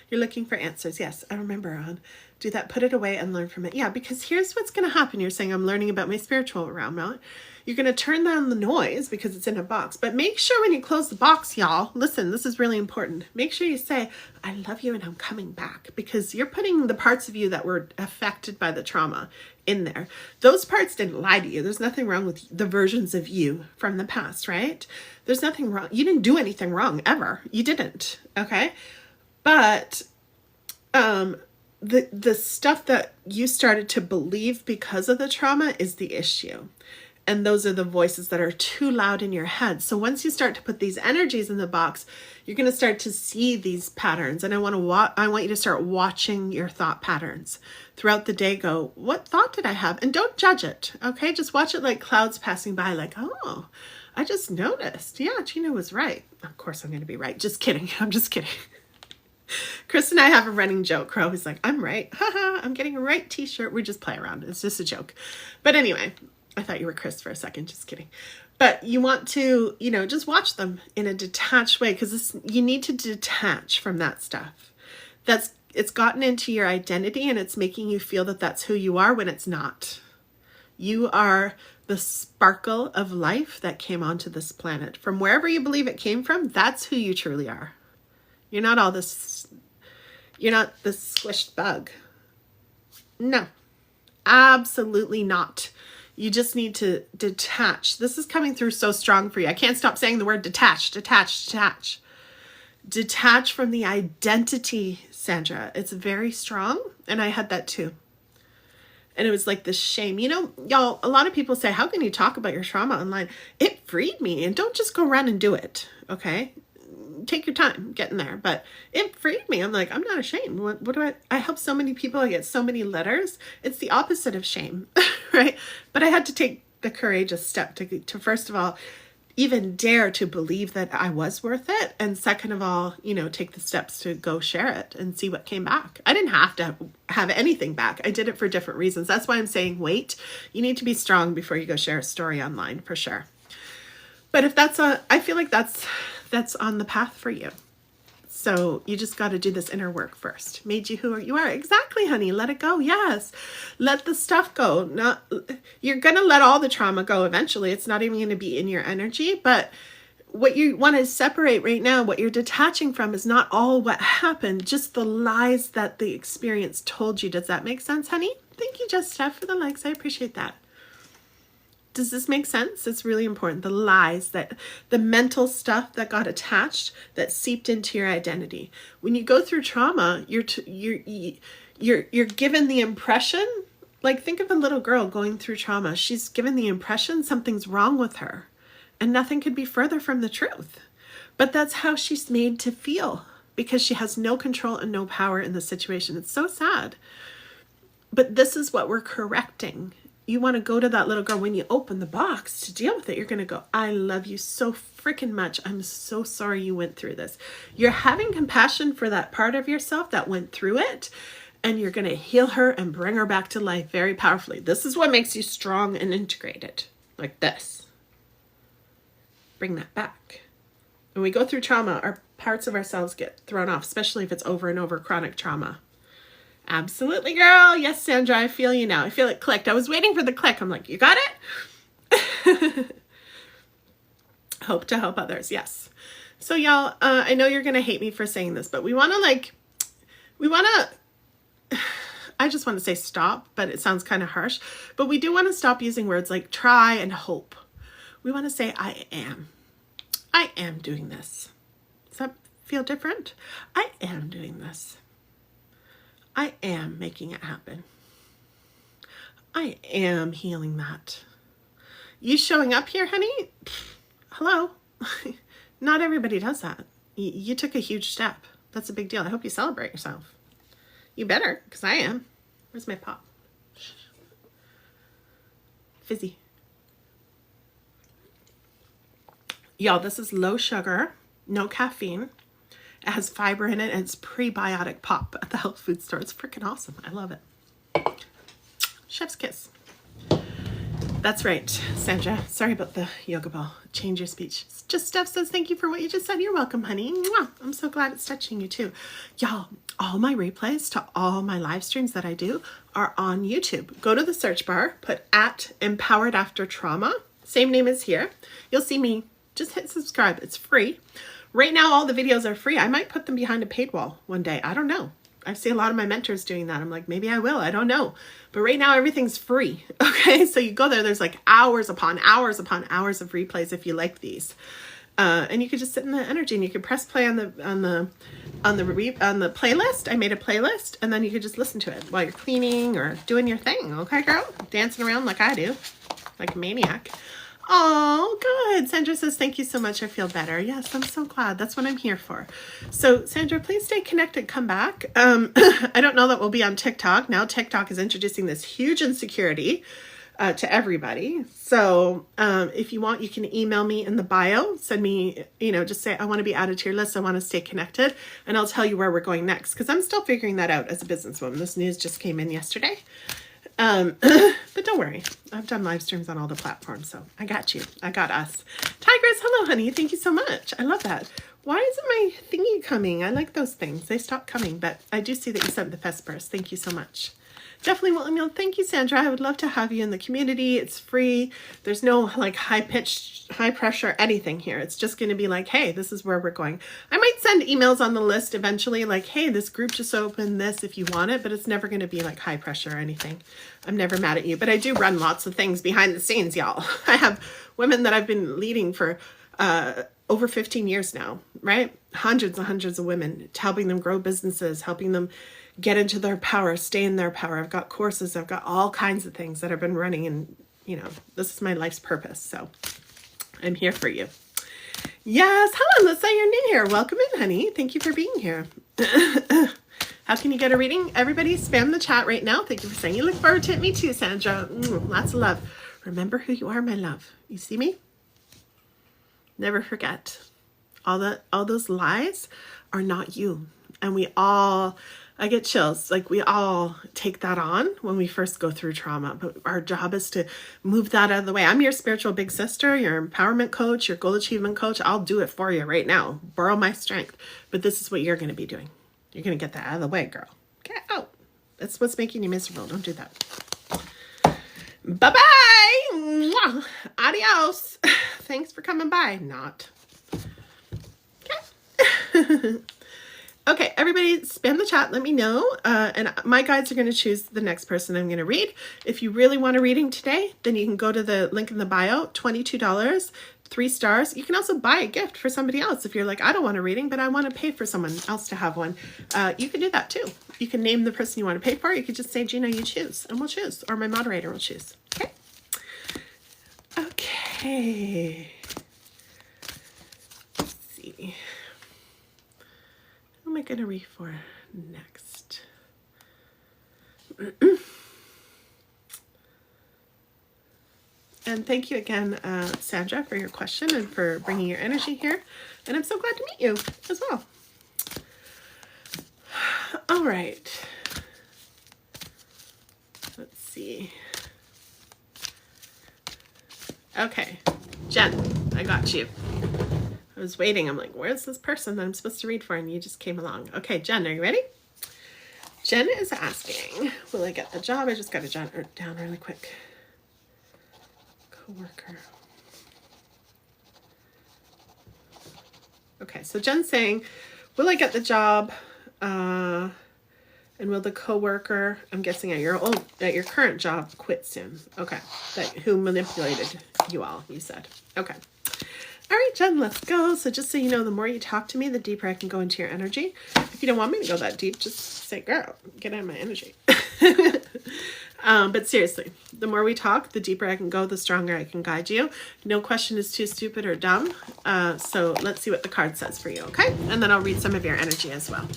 You're looking for answers. Yes, I remember on. Do that. Put it away and learn from it. Yeah, because here's what's going to happen. You're saying, I'm learning about my spiritual realm. Right? You're going to turn down the noise because it's in a box. But make sure when you close the box, y'all, listen, this is really important. Make sure you say, I love you and I'm coming back. Because you're putting the parts of you that were affected by the trauma in there. Those parts didn't lie to you. There's nothing wrong with the versions of you from the past, right? There's nothing wrong. You didn't do anything wrong ever. You didn't. Okay. But the stuff that you started to believe because of the trauma is the issue. And those are the voices that are too loud in your head. So once you start to put these energies in the box, you're going to start to see these patterns. And I want you to start watching your thought patterns throughout the day. Go, what thought did I have? And don't judge it. Okay. Just watch it like clouds passing by, like, oh, I just noticed. Yeah, Gina was right. Of course I'm going to be right. Just kidding. I'm just kidding. Chris and I have a running joke. Crow is like, I'm right. Haha, I'm getting a right t-shirt. We just play around. It's just a joke. But anyway, I thought you were Chris for a second. Just kidding. But you want to, you know, just watch them in a detached way, because you need to detach from that stuff. It's gotten into your identity and it's making you feel that that's who you are when it's not. You are the sparkle of life that came onto this planet. From wherever you believe it came from, that's who you truly are. You're not all this, you're not this squished bug. No, absolutely not. You just need to detach. This is coming through so strong for you. I can't stop saying the word detach, detach, detach. Detach from the identity, Sandra. It's very strong. And I had that too. And it was like this shame. You know, y'all, a lot of people say, how can you talk about your trauma online? It freed me. And don't just go run and do it. Okay. Take your time getting there, but it freed me. I'm like, I'm not ashamed. What do I help so many people. I get so many letters. It's the opposite of shame, right? But I had to take the courageous step to first of all, even dare to believe that I was worth it. And second of all, take the steps to go share it and see what came back. I didn't have to have anything back. I did it for different reasons. That's why I'm saying, wait, you need to be strong before you go share a story online, for sure. But if I feel like that's on the path for you. So you just got to do this inner work first. Made you who you are. Exactly, honey. Let it go. Yes. Let the stuff go. You're going to let all the trauma go eventually. It's not even going to be in your energy. But what you want to separate right now, what you're detaching from, is not all what happened, just the lies that the experience told you. Does that make sense, honey? Thank you, Just Steph, for the likes. I appreciate that. Does this make sense? It's really important. The lies, the mental stuff that got attached, that seeped into your identity. When you go through trauma, you're given the impression, like think of a little girl going through trauma. She's given the impression something's wrong with her, and nothing could be further from the truth. But that's how she's made to feel, because she has no control and no power in the situation. It's so sad. But this is what we're correcting. You want to go to that little girl when you open the box to deal with it. You're going to go, I love you so freaking much. I'm so sorry you went through this. You're having compassion for that part of yourself that went through it. And you're going to heal her and bring her back to life very powerfully. This is what makes you strong and integrated. Like this. Bring that back. When we go through trauma, our parts of ourselves get thrown off, especially if it's over and over chronic trauma. Absolutely, girl. Yes, Sandra, I feel you now. I feel it clicked. I was waiting for the click. I'm like, you got it? Hope to help others. Yes. So y'all, I know you're going to hate me for saying this, but I just want to say stop, but it sounds kind of harsh, but we do want to stop using words like try and hope. We want to say, I am doing this. Does that feel different? I am doing this. I am making it happen. I am healing that. You showing up here, honey? Hello. Not everybody does that. You took a huge step. That's a big deal. I hope you celebrate yourself. You better, because I am. Where's my pop? Fizzy. Y'all, this is low sugar, no caffeine. It has fiber in it, and it's prebiotic pop at the health food store. It's freaking awesome. I love it. Chef's kiss. That's right, Sandra. Sorry about the yoga ball. Change your speech. Just Steph says, thank you for what you just said. You're welcome, honey. Mwah. I'm so glad it's touching you too. Y'all, all my replays to all my live streams that I do are on YouTube. Go to the search bar, put @EmpoweredAfterTrauma. Same name as here. You'll see me. Just hit subscribe. It's free. Right now, all the videos are free. I might put them behind a paid wall one day. I don't know. I see a lot of my mentors doing that. I'm like, maybe I will. I don't know. But right now, everything's free. Okay, so you go there. There's like hours upon hours upon hours of replays if you like these, and you could just sit in the energy, and you could press play on the playlist. I made a playlist, and then you could just listen to it while you're cleaning or doing your thing. Okay, girl, dancing around like I do, like a maniac. Oh, good. Sandra says, thank you so much. I feel better. Yes, I'm so glad. That's what I'm here for. So, Sandra, please stay connected. Come back. I don't know that we'll be on TikTok. Now TikTok is introducing this huge insecurity to everybody. So if you want, you can email me in the bio. Send me, just say, I want to be added to your list. I want to stay connected. And I'll tell you where we're going next, because I'm still figuring that out as a businesswoman. This news just came in yesterday. But don't worry, I've done live streams on all the platforms, so I got you. I got us. Tigress, hello, honey. Thank you so much. I love that. Why isn't my thingy coming? I like those things. They stopped coming, but I do see that you sent the Vespers. Thank you so much. Definitely will email. Thank you, Sandra. I would love to have you in the community. It's free. There's no like high-pitched, high-pressure anything here. It's just going to be like, hey, this is where we're going. I might send emails on the list eventually like, hey, this group just opened this if you want it, but it's never going to be like high-pressure or anything. I'm never mad at you, but I do run lots of things behind the scenes, y'all. I have women that I've been leading for over 15 years now, right? Hundreds and hundreds of women, helping them grow businesses, helping them get into their power, stay in their power. I've got courses, I've got all kinds of things that I've been running, and this is my life's purpose. So I'm here for you. Yes, hello, Alyssa, you're new here. Welcome in, honey. Thank you for being here. How can you get a reading? Everybody spam the chat right now. Thank you for saying you look forward to it. Me too, Sandra. Lots of love. Remember who you are, my love. You see me? Never forget. All those lies are not you. And I get chills. Like, we all take that on when we first go through trauma, but our job is to move that out of the way. I'm your spiritual big sister, your empowerment coach, your goal achievement coach. I'll do it for you right now. Borrow my strength. But this is what you're going to be doing. You're going to get that out of the way, girl. Get out. That's what's making you miserable. Don't do that. Bye-bye. Mwah. Adios. Thanks for coming by. Not. Okay. Okay, everybody spam the chat. Let me know. And my guides are going to choose the next person I'm going to read. If you really want a reading today, then you can go to the link in the bio, $22, 3 stars. You can also buy a gift for somebody else. If you're like, I don't want a reading, but I want to pay for someone else to have one. You can do that too. You can name the person you want to pay for. You could just say, Gina, you choose, and we'll choose. Or my moderator will choose. Okay. Okay. Let's see. Who am I going to read for next? And thank you again, Sandra, for your question and for bringing your energy here. And I'm so glad to meet you as well. All right. Let's see. Okay, Jen, I got you. I was waiting. I'm like, where's this person that I'm supposed to read for? And you just came along. Okay, Jen, are you ready? Jen is asking, will I get the job? I just got to jot it down really quick. Coworker. Okay, so Jen's saying, will I get the job? And will the coworker, I'm guessing at your current job, quit soon? Okay, who manipulated you all, you said. Okay. All right, Jen, let's go. So just so you know, the more you talk to me, the deeper I can go into your energy. If you don't want me to go that deep, just say, girl, get out of my energy. But seriously, the more we talk, the deeper I can go, the stronger I can guide you. No question is too stupid or dumb. So let's see what the card says for you, okay? And then I'll read some of your energy as well.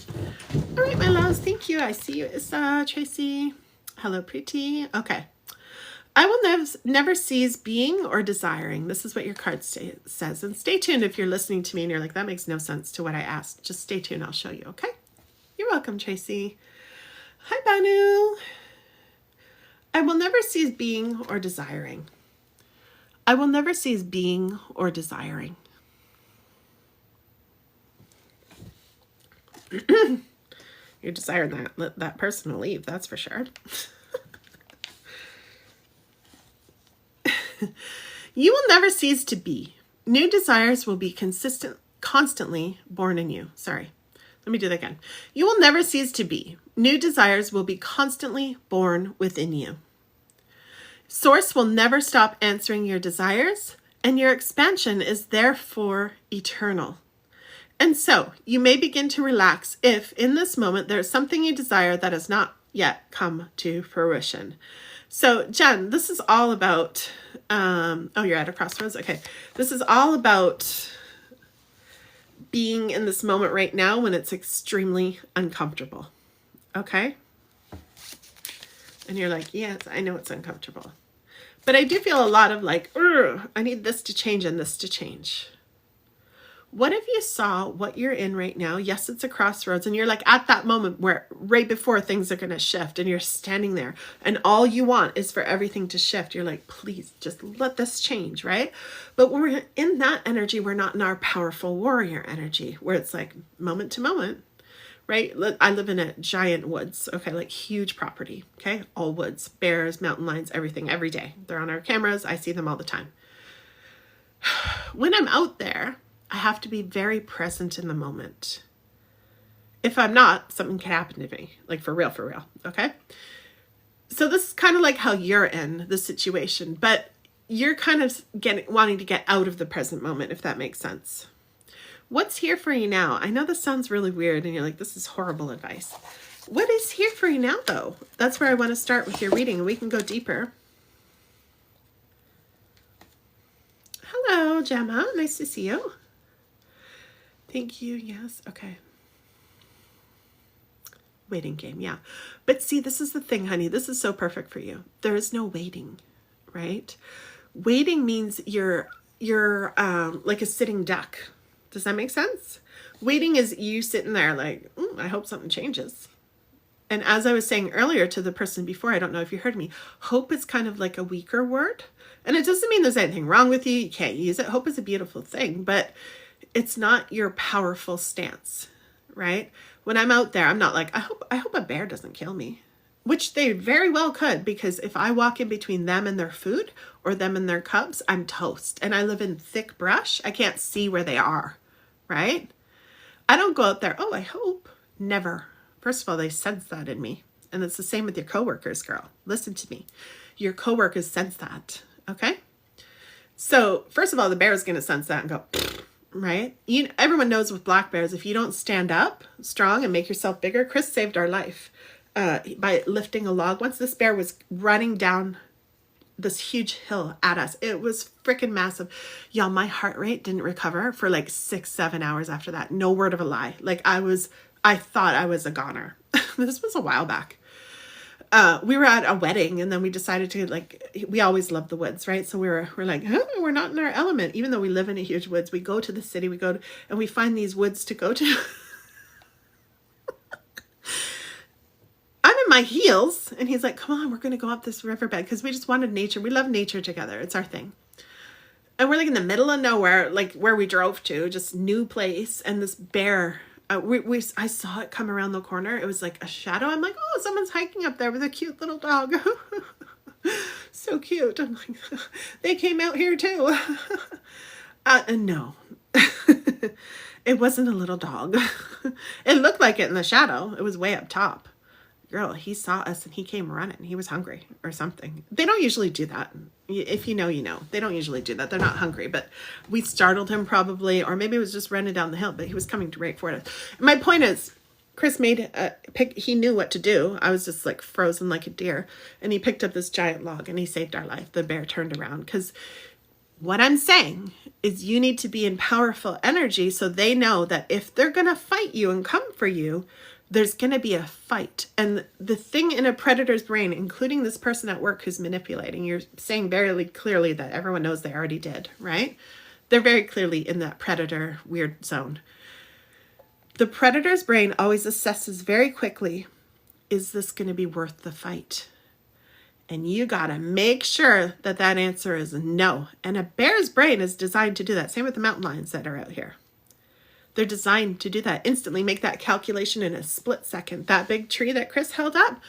All right, my loves, thank you. I see you, Issa, Tracy. Hello, Preeti. Okay. I will never cease being or desiring. This is what your card says. And stay tuned if you're listening to me and you're like, that makes no sense to what I asked. Just stay tuned. I'll show you, okay? You're welcome, Tracy. Hi, Banu. I will never cease being or desiring. I will never cease being or desiring. You're desiring that person to leave, that's for sure. You will never cease to be. New desires will be constantly born in you. Sorry. Let me do that again. You will never cease to be. New desires will be constantly born within you. Source will never stop answering your desires, and your expansion is therefore eternal. And so, you may begin to relax if, in this moment, there is something you desire that has not yet come to fruition. So, Jen, this is all about... you're at a crossroads? Okay. This is all about being in this moment right now when it's extremely uncomfortable. Okay? And you're like, yes, I know it's uncomfortable. But I do feel a lot of like, I need this to change and this to change. What if you saw what you're in right now? Yes, it's a crossroads, and you're like at that moment where right before things are going to shift, and you're standing there and all you want is for everything to shift. You're like, please just let this change, right? But when we're in that energy, we're not in our powerful warrior energy where it's like moment to moment, right? I live in a giant woods, okay, like huge property, okay? All woods, bears, mountain lions, everything, every day. They're on our cameras. I see them all the time. When I'm out there, I have to be very present in the moment. If I'm not, something can happen to me, like for real, okay? So this is kind of like how you're in the situation, but you're kind of wanting to get out of the present moment, if that makes sense. What's here for you now? I know this sounds really weird and you're like, this is horrible advice. What is here for you now, though? That's where I want to start with your reading, and we can go deeper. Hello, Gemma. Nice to see you. Thank you. Yes. Okay. Waiting game. Yeah. But see, this is the thing, honey. This is so perfect for you. There is no waiting, right? Waiting means you're like a sitting duck. Does that make sense? Waiting is you sitting there like, I hope something changes. And as I was saying earlier to the person before, I don't know if you heard me, hope is kind of like a weaker word. And it doesn't mean there's anything wrong with you. You can't use it. Hope is a beautiful thing, but it's not your powerful stance, right? When I'm out there, I'm not like, I hope a bear doesn't kill me, which they very well could, because if I walk in between them and their food or them and their cubs, I'm toast. And I live in thick brush. I can't see where they are, right? I don't go out there, I hope. Never. First of all, they sense that in me. And it's the same with your coworkers, girl. Listen to me. Your coworkers sense that, okay? So first of all, the bear is going to sense that and go, right? Everyone knows with black bears, if you don't stand up strong and make yourself bigger, Chris saved our life by lifting a log. Once this bear was running down this huge hill at us, it was freaking massive. Y'all, my heart rate didn't recover for like 6-7 hours after that. No word of a lie. Like I thought I was a goner. This was a while back. We were at a wedding, and then we decided to, we always love the woods, right? So we're like, we're not in our element. Even though we live in a huge woods, we go to the city, and we find these woods to go to. I'm in my heels, and he's like, come on, we're going to go up this riverbed, because we just wanted nature. We love nature together. It's our thing. And we're like in the middle of nowhere, like where we drove to, just new place. And this bear, I saw it come around the corner. It was like a shadow. I'm like, someone's hiking up there with a cute little dog. So cute. I'm like, they came out here too. No, it wasn't a little dog. It looked like it in the shadow. It was way up top. Girl, he saw us and he came running. He was hungry or something. They don't usually do that. If you know, you know. They don't usually do that. They're not hungry, but we startled him probably, or maybe it was just running down the hill, but he was coming right for us. My point is, Chris made a pick. He knew what to do. I was just like frozen like a deer, and he picked up this giant log and he saved our life. The bear turned around, because what I'm saying is you need to be in powerful energy so they know that if they're going to fight you and come for you, there's going to be a fight. And the thing in a predator's brain, including this person at work who's manipulating, you're saying very clearly that everyone knows they already did, right? They're very clearly in that predator weird zone. The predator's brain always assesses very quickly, is this going to be worth the fight? And you got to make sure that that answer is no. And a bear's brain is designed to do that. Same with the mountain lions that are out here. They're designed to do that instantly, make that calculation in a split second. That big tree that Chris held up,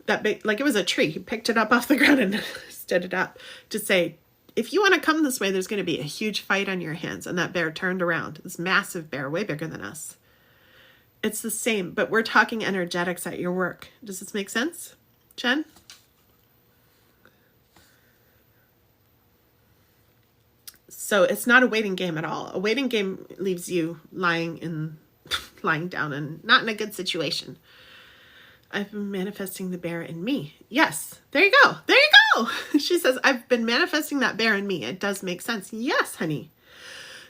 that big, like it was a tree. He picked it up off the ground and stood it up to say, if you want to come this way, there's going to be a huge fight on your hands. And that bear turned around, this massive bear, way bigger than us. It's the same, but we're talking energetics at your work. Does this make sense, Jen? So it's not a waiting game at all. A waiting game leaves you lying down and not in a good situation. I've been manifesting the bear in me. Yes, there you go. There you go. She says, I've been manifesting that bear in me. It does make sense. Yes, honey.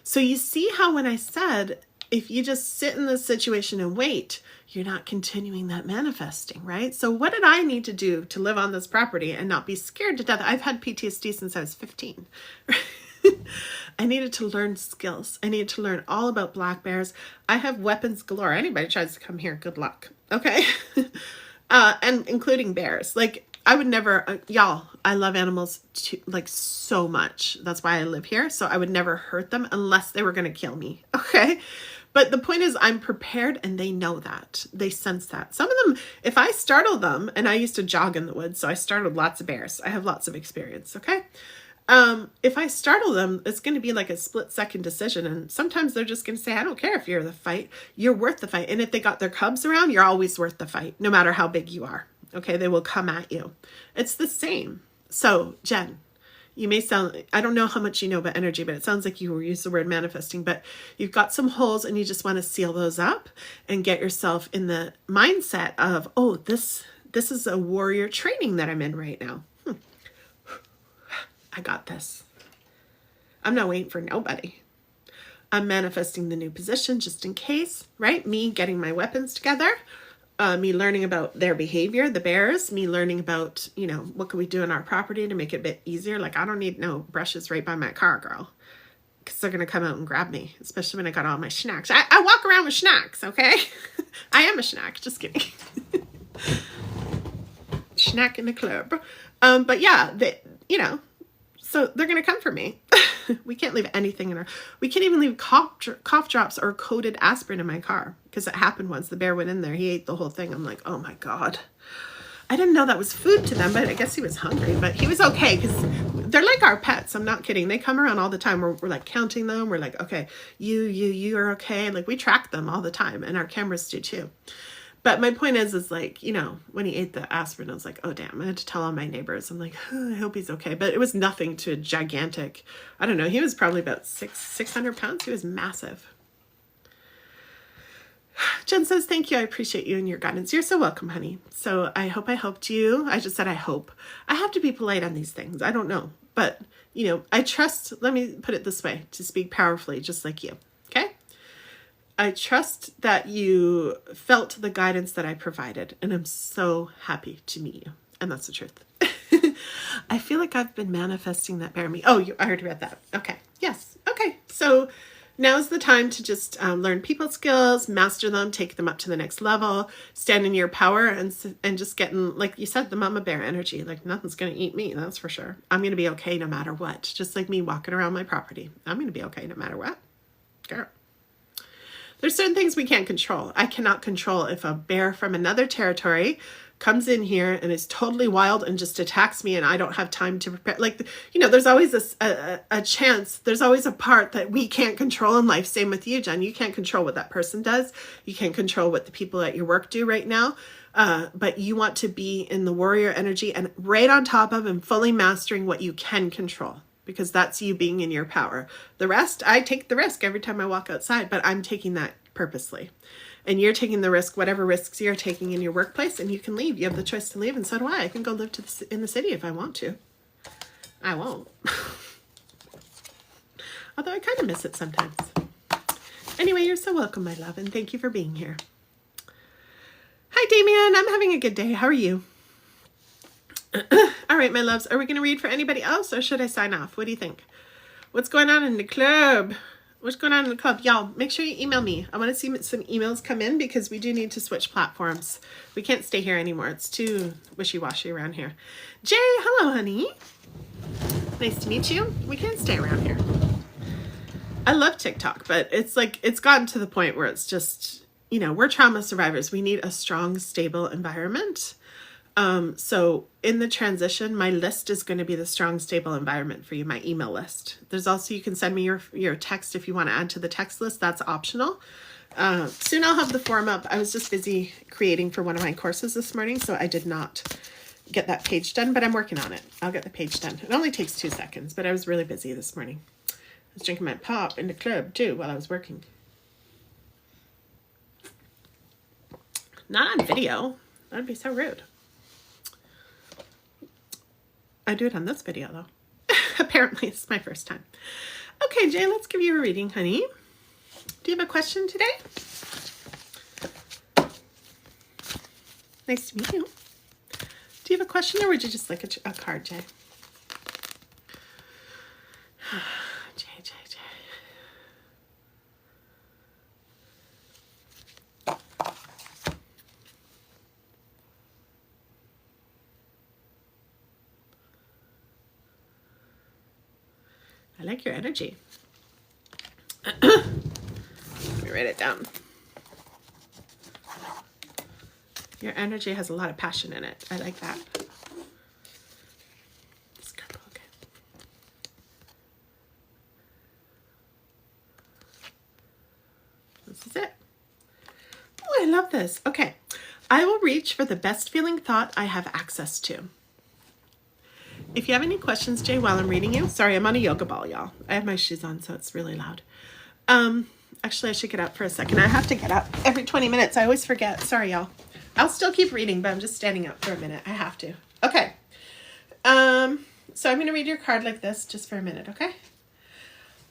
So you see how when I said, if you just sit in this situation and wait, you're not continuing that manifesting, right? So what did I need to do to live on this property and not be scared to death? I've had PTSD since I was 15. I needed to learn skills. I needed to learn all about black bears. I have weapons galore. Anybody tries to come here, good luck. Okay. And including bears. Like I would never, y'all, I love animals so much. That's why I live here. So I would never hurt them unless they were going to kill me. Okay. But the point is I'm prepared, and they know that. They sense that. Some of them, if I startle them, and I used to jog in the woods, so I startled lots of bears. I have lots of experience. Okay. If I startle them, it's going to be like a split-second decision. And sometimes they're just going to say, I don't care if you're the fight. You're worth the fight. And if they got their cubs around, you're always worth the fight, no matter how big you are. Okay, they will come at you. It's the same. So, Jen, you may sound, I don't know how much you know about energy, but it sounds like you use the word manifesting. But you've got some holes, and you just want to seal those up and get yourself in the mindset of, oh, this is a warrior training that I'm in right now. I got this. I'm not waiting for nobody. I'm manifesting the new position just in case, right? Me getting my weapons together. me learning about their behavior, the bears, me learning about, you know, what can we do in our property to make it a bit easier. Like, I don't need no brushes right by my car, girl, because they're going to come out and grab me, especially when I got all my snacks. I walk around with snacks, okay? I am a snack, just kidding. Snack in the club. But yeah, you know, so they're going to come for me. We can't leave anything in our, we can't even leave cough drops or coated aspirin in my car, because it happened once. The bear went in there. He ate the whole thing. I'm like, oh my God. I didn't know that was food to them, but I guess he was hungry, but he was okay, because they're like our pets. I'm not kidding. They come around all the time. We're like counting them. We're like, okay, you are okay. Like, we track them all the time, and our cameras do too. But my point is like, you know, when he ate the aspirin, I was like, oh, damn, I had to tell all my neighbors. I'm like, oh, I hope he's okay. But it was nothing to a gigantic, I don't know. He was probably about 600 pounds. He was massive. Jen says, thank you. I appreciate you and your guidance. You're so welcome, honey. So I hope I helped you. I just said, I hope. I have to be polite on these things. I don't know. But, you know, I trust, let me put it this way, to speak powerfully, just like you. Okay? I trust that you felt the guidance that I provided, and I'm so happy to meet you. And that's the truth. I feel like I've been manifesting that bear me. Oh, I already read that. Okay. Yes. Okay. So now's the time to just learn people skills, master them, take them up to the next level, stand in your power, and just getting, like you said, the mama bear energy. Like, nothing's going to eat me. That's for sure. I'm going to be okay no matter what. Just like me walking around my property. I'm going to be okay no matter what. Girl. There's certain things we can't control. I cannot control if a bear from another territory comes in here and is totally wild and just attacks me and I don't have time to prepare. Like, you know, there's always a chance. There's always a part that we can't control in life. Same with you, Jen. You can't control what that person does. You can't control what the people at your work do right now. But you want to be in the warrior energy and right on top of and fully mastering what you can control, because that's you being in your power. The rest, I take the risk every time I walk outside, but I'm taking that purposely. And you're taking the risk, whatever risks you're taking in your workplace, and you can leave. You have the choice to leave, and so do I. I can go live in the city if I want to. I won't. Although I kind of miss it sometimes. Anyway, you're so welcome, my love, and thank you for being here. Hi, Damien. I'm having a good day. How are you? All right, my loves. Are we going to read for anybody else, or should I sign off? What do you think? What's going on in the club? What's going on in the club? Y'all, make sure you email me. I want to see some emails come in, because we do need to switch platforms. We can't stay here anymore. It's too wishy-washy around here. Jay, hello, honey. Nice to meet you. We can't stay around here. I love TikTok, but it's like, it's gotten to the point where it's just, you know, we're trauma survivors. We need a strong, stable environment. So in the transition, my list is going to be the strong, stable environment for you, my email list. There's also, you can send me your text if you want to add to the text list. That's optional. Soon I'll have the form up. I was just busy creating for one of my courses this morning, so I did not get that page done, but I'm working on it. I'll get the page done. It only takes 2 seconds, but I was really busy this morning. I was drinking my pop in the club too while I was working. Not on video. That'd be so rude. I do it on this video though. Apparently it's my first time. Okay, Jay, let's give you a reading, honey. Do you have a question today? Nice to meet you. Do you have a question, or would you just like a card, Jay? Jay. I like your energy. Let me write it down. Your energy has a lot of passion in it. I like that. Scrapbook. This is it. Oh, I love this. Okay. I will reach for the best feeling thought I have access to. If you have any questions, Jay, while I'm reading you, sorry, I'm on a yoga ball, y'all. I have my shoes on, so it's really loud. Actually, I should get up for a second. I have to get up every 20 minutes. I always forget. Sorry, y'all. I'll still keep reading, but I'm just standing up for a minute. I have to. Okay. So I'm going to read your card like this just for a minute, okay?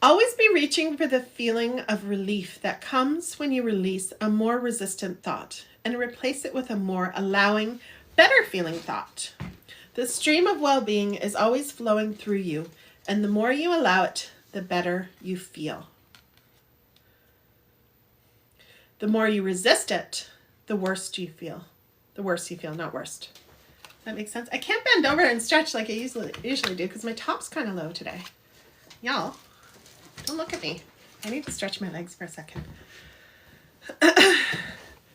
Always be reaching for the feeling of relief that comes when you release a more resistant thought and replace it with a more allowing, better feeling thought. The stream of well-being is always flowing through you, and the more you allow it, the better you feel. The more you resist it, the worse you feel. The worse you feel, not worst. That makes sense? I can't bend over and stretch like I usually do because my top's kind of low today. Y'all, don't look at me. I need to stretch my legs for a second.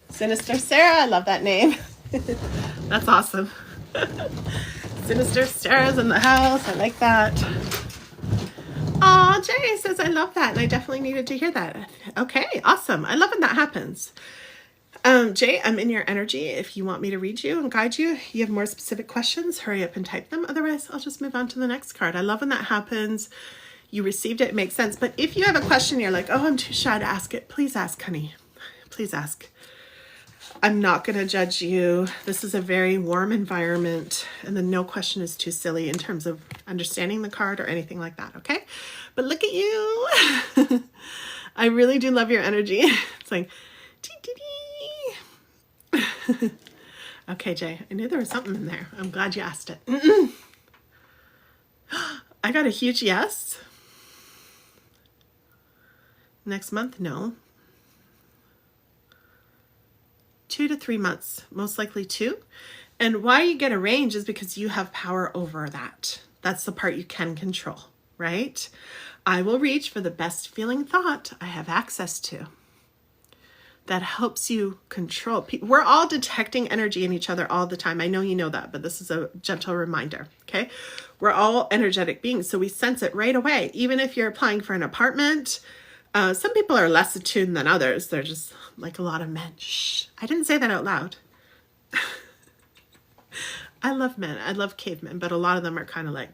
Sinister Sarah, I love that name. That's awesome. Sinister Sarah's in the house. I like that. Aw, Jay says I love that, and I definitely needed to hear that. Okay, awesome. I love when that happens. Jay, I'm in your energy. If you want me to read you and guide you, you have more specific questions, hurry up and type them. Otherwise, I'll just move on to the next card. I love when that happens. You received it, it makes sense. But if you have a question, you're like, oh, I'm too shy to ask it, please ask, honey. Please ask. I'm not going to judge you. This is a very warm environment, and then no question is too silly in terms of understanding the card or anything like that, okay? But look at you. I really do love your energy. It's like, tee-tee-tee. Okay, Jay, I knew there was something in there. I'm glad you asked it. I got a huge yes. Next month, no. 2 to 3 months, most likely 2. And why you get a range is because you have power over that. That's the part you can control, right? I will reach for the best feeling thought I have access to. That helps you control. We're all detecting energy in each other all the time. I know you know that, but this is a gentle reminder, okay? We're all energetic beings, so we sense it right away. Even if you're applying for an apartment, some people are less attuned than others. They're just like a lot of men. Shh. I didn't say that out loud. I love men. I love cavemen, but a lot of them are kind of like,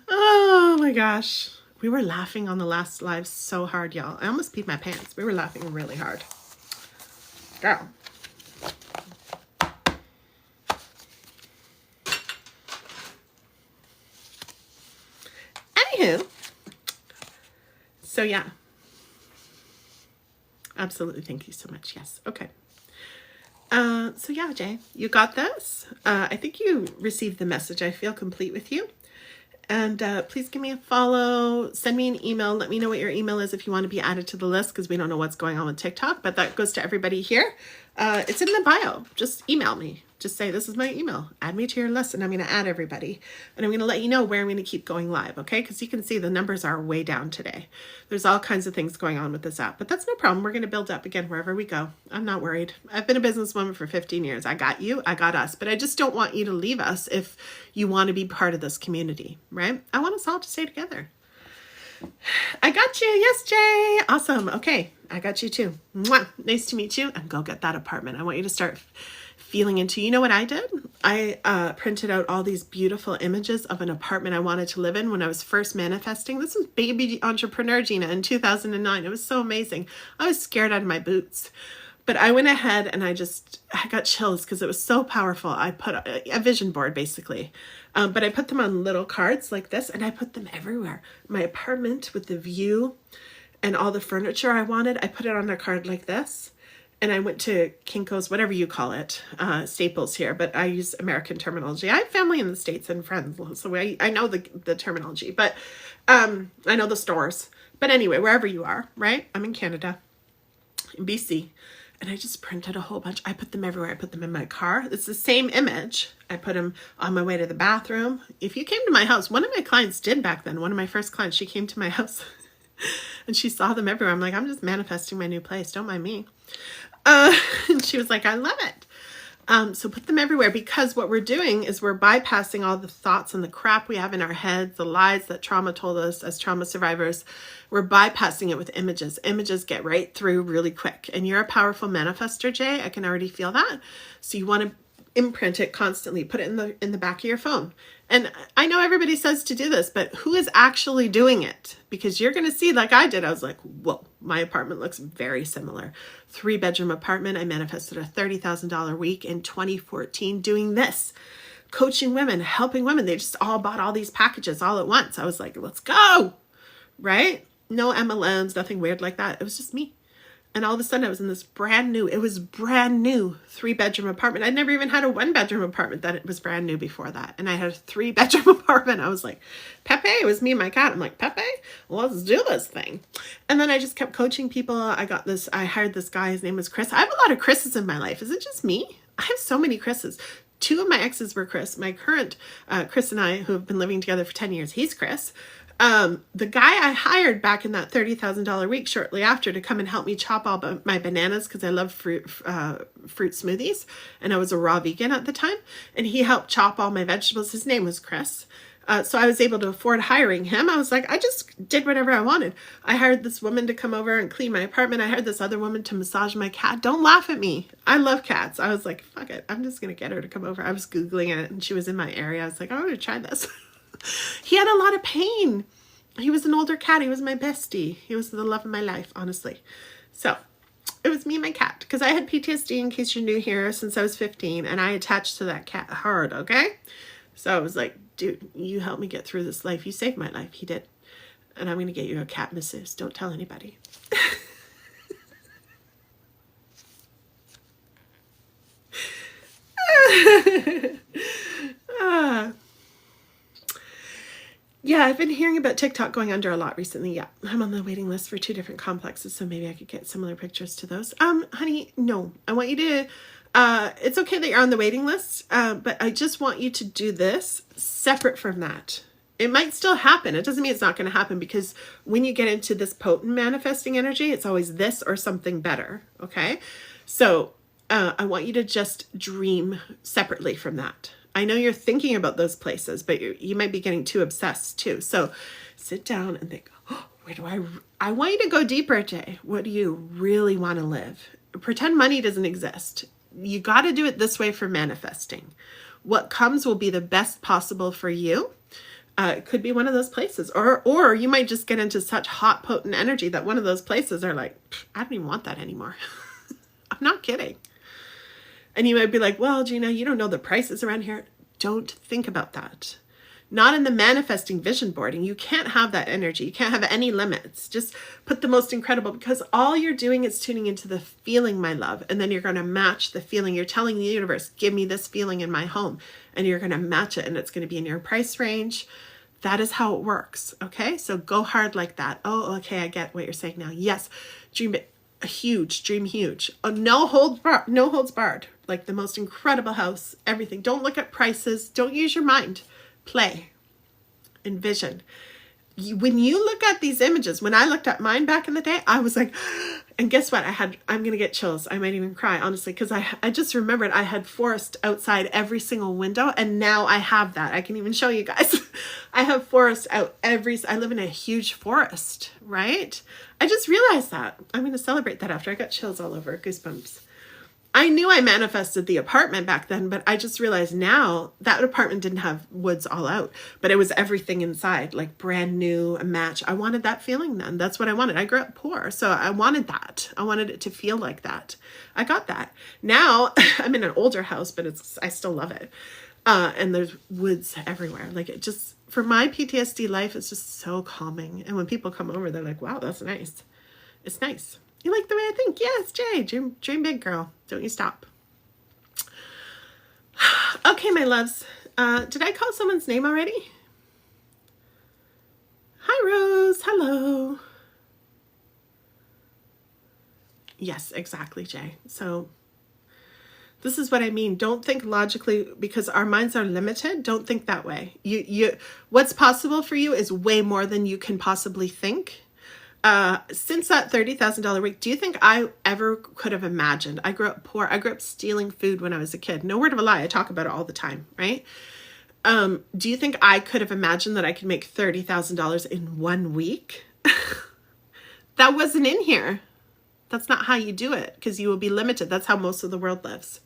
Oh my gosh. We were laughing on the last live so hard, y'all. I almost peed my pants. We were laughing really hard. Girl. Anywho. So yeah. Absolutely. Thank you so much. Yes. Okay. So yeah, Jay, you got this. I think you received the message. I feel complete with you. And please give me a follow, send me an email, let me know what your email is if you want to be added to the list, because we don't know what's going on with TikTok, but that goes to everybody here. It's in the bio. Just email me. Just say, this is my email. Add me to your list, and I'm going to add everybody. And I'm going to let you know where I'm going to keep going live, okay? Because you can see the numbers are way down today. There's all kinds of things going on with this app, but that's no problem. We're going to build up again wherever we go. I'm not worried. I've been a businesswoman for 15 years. I got you. I got us. But I just don't want you to leave us if you want to be part of this community, right? I want us all to stay together. I got you. Yes, Jay. Awesome. Okay. I got you too. Mwah. Nice to meet you. And go get that apartment. I want you to start feeling into, you know what I did? I printed out all these beautiful images of an apartment I wanted to live in when I was first manifesting. This was baby entrepreneur Gina in 2009. It was so amazing. I was scared out of my boots. But I went ahead and I got chills because it was so powerful. I put a vision board basically, but I put them on little cards like this, and I put them everywhere. My apartment with the view and all the furniture I wanted, I put it on a card like this. And I went to Kinko's, whatever you call it, Staples here, but I use American terminology. I have family in the States and friends, so I know the terminology, but I know the stores. But anyway, wherever you are, right? I'm in Canada, in BC. And I just printed a whole bunch. I put them everywhere. I put them in my car. It's the same image. I put them on my way to the bathroom. If you came to my house, one of my clients did back then. One of my first clients, she came to my house and she saw them everywhere. I'm like, I'm just manifesting my new place. Don't mind me. And she was like, I love it. So put them everywhere, because what we're doing is we're bypassing all the thoughts and the crap we have in our heads, the lies that trauma told us as trauma survivors. We're bypassing it with images. Images get right through really quick. And you're a powerful manifester, Jay. I can already feel that. So you want to imprint it constantly, put it in the back of your phone. And I know everybody says to do this, but who is actually doing it? Because you're going to see, like I did, I was like, whoa, my apartment looks very similar. 3-bedroom apartment. I manifested a $30,000 week in 2014 doing this, coaching women, helping women. They just all bought all these packages all at once. I was like, let's go, right? No MLMs, nothing weird like that. It was just me. And all of a sudden I was in this brand new 3-bedroom apartment. I'd never even had a 1-bedroom apartment that it was brand new before that. And I had a 3-bedroom apartment. I was like, Pepe, it was me and my cat. I'm like, Pepe, let's do this thing. And then I just kept coaching people. I hired this guy. His name was Chris. I have a lot of Chris's in my life. Is it just me? I have so many Chris's. 2 of my exes were Chris. My current Chris and I, who have been living together for 10 years, he's Chris. The guy I hired back in that $30,000 week shortly after to come and help me chop all my bananas, because I love fruit smoothies, and I was a raw vegan at the time, and he helped chop all my vegetables. His name was Chris. So I was able to afford hiring him. I was like, I just did whatever I wanted. I hired this woman to come over and clean my apartment. I hired this other woman to massage my cat. Don't laugh at me. I love cats. I was like, fuck it. I'm just going to get her to come over. I was Googling it and she was in my area. I was like, I want to try this. He had a lot of pain. He was an older cat. He was my bestie. He was the love of my life, honestly. So it was me and my cat, because I had PTSD, in case you're new here, since I was 15, and I attached to that cat hard, okay? So I was like, dude, you helped me get through this life. You saved my life. He did. And I'm going to get you a cat masseuse. Don't tell anybody. Yeah, I've been hearing about TikTok going under a lot recently. Yeah, I'm on the waiting list for 2 different complexes, so maybe I could get similar pictures to those. Honey, no. I want you to, it's okay that you're on the waiting list, but I just want you to do this separate from that. It might still happen. It doesn't mean it's not going to happen, because when you get into this potent manifesting energy, it's always this or something better, okay? So I want you to just dream separately from that. I know you're thinking about those places, but you might be getting too obsessed too. So sit down and think, oh, where do I want you to go deeper, Jay. What do you really want to live? Pretend money doesn't exist. You got to do it this way for manifesting. What comes will be the best possible for you. It could be one of those places, or you might just get into such hot, potent energy that one of those places are like, I don't even want that anymore. I'm not kidding. And you might be like, well, Gina, you don't know the prices around here. Don't think about that. Not in the manifesting vision boarding. You can't have that energy. You can't have any limits. Just put the most incredible, because all you're doing is tuning into the feeling, my love. And then you're going to match the feeling. You're telling the universe, give me this feeling in my home. And you're going to match it, and it's going to be in your price range. That is how it works. Okay. So go hard like that. Oh, okay. I get what you're saying now. Yes. Dream huge, dream huge. No holds barred. Like the most incredible house, everything. Don't look at prices. Don't use your mind. Play. Envision. When you look at these images, when I looked at mine back in the day, I was like, and guess what? I'm going to get chills. I might even cry, honestly, because I just remembered I had forest outside every single window, and now I have that. I can even show you guys. I have forest out I live in a huge forest, right? I just realized that. I'm going to celebrate that after. I got chills all over, goosebumps. I knew I manifested the apartment back then, but I just realized now that apartment didn't have woods all out, but it was everything inside, like brand new, a match. I wanted that feeling then. That's what I wanted. I grew up poor, so I wanted that. I wanted it to feel like that. I got that. Now I'm in an older house, but I still love it. And there's woods everywhere. Like it just, for my PTSD life, it's just so calming. And when people come over, they're like, wow, that's nice. It's nice. You like the way I think? Yes, Jay. Dream big, girl. Don't you stop. Okay, my loves. Did I call someone's name already? Hi, Rose. Hello. Yes, exactly, Jay. So this is what I mean. Don't think logically, because our minds are limited. Don't think that way. What's possible for you is way more than you can possibly think. Since that $30,000 week, do you think I ever could have imagined? I grew up poor. I grew up stealing food when I was a kid. No word of a lie. I talk about it all the time, right? Do you think I could have imagined that I could make $30,000 in 1 week? That wasn't in here. That's not how you do it, because you will be limited. That's how most of the world lives.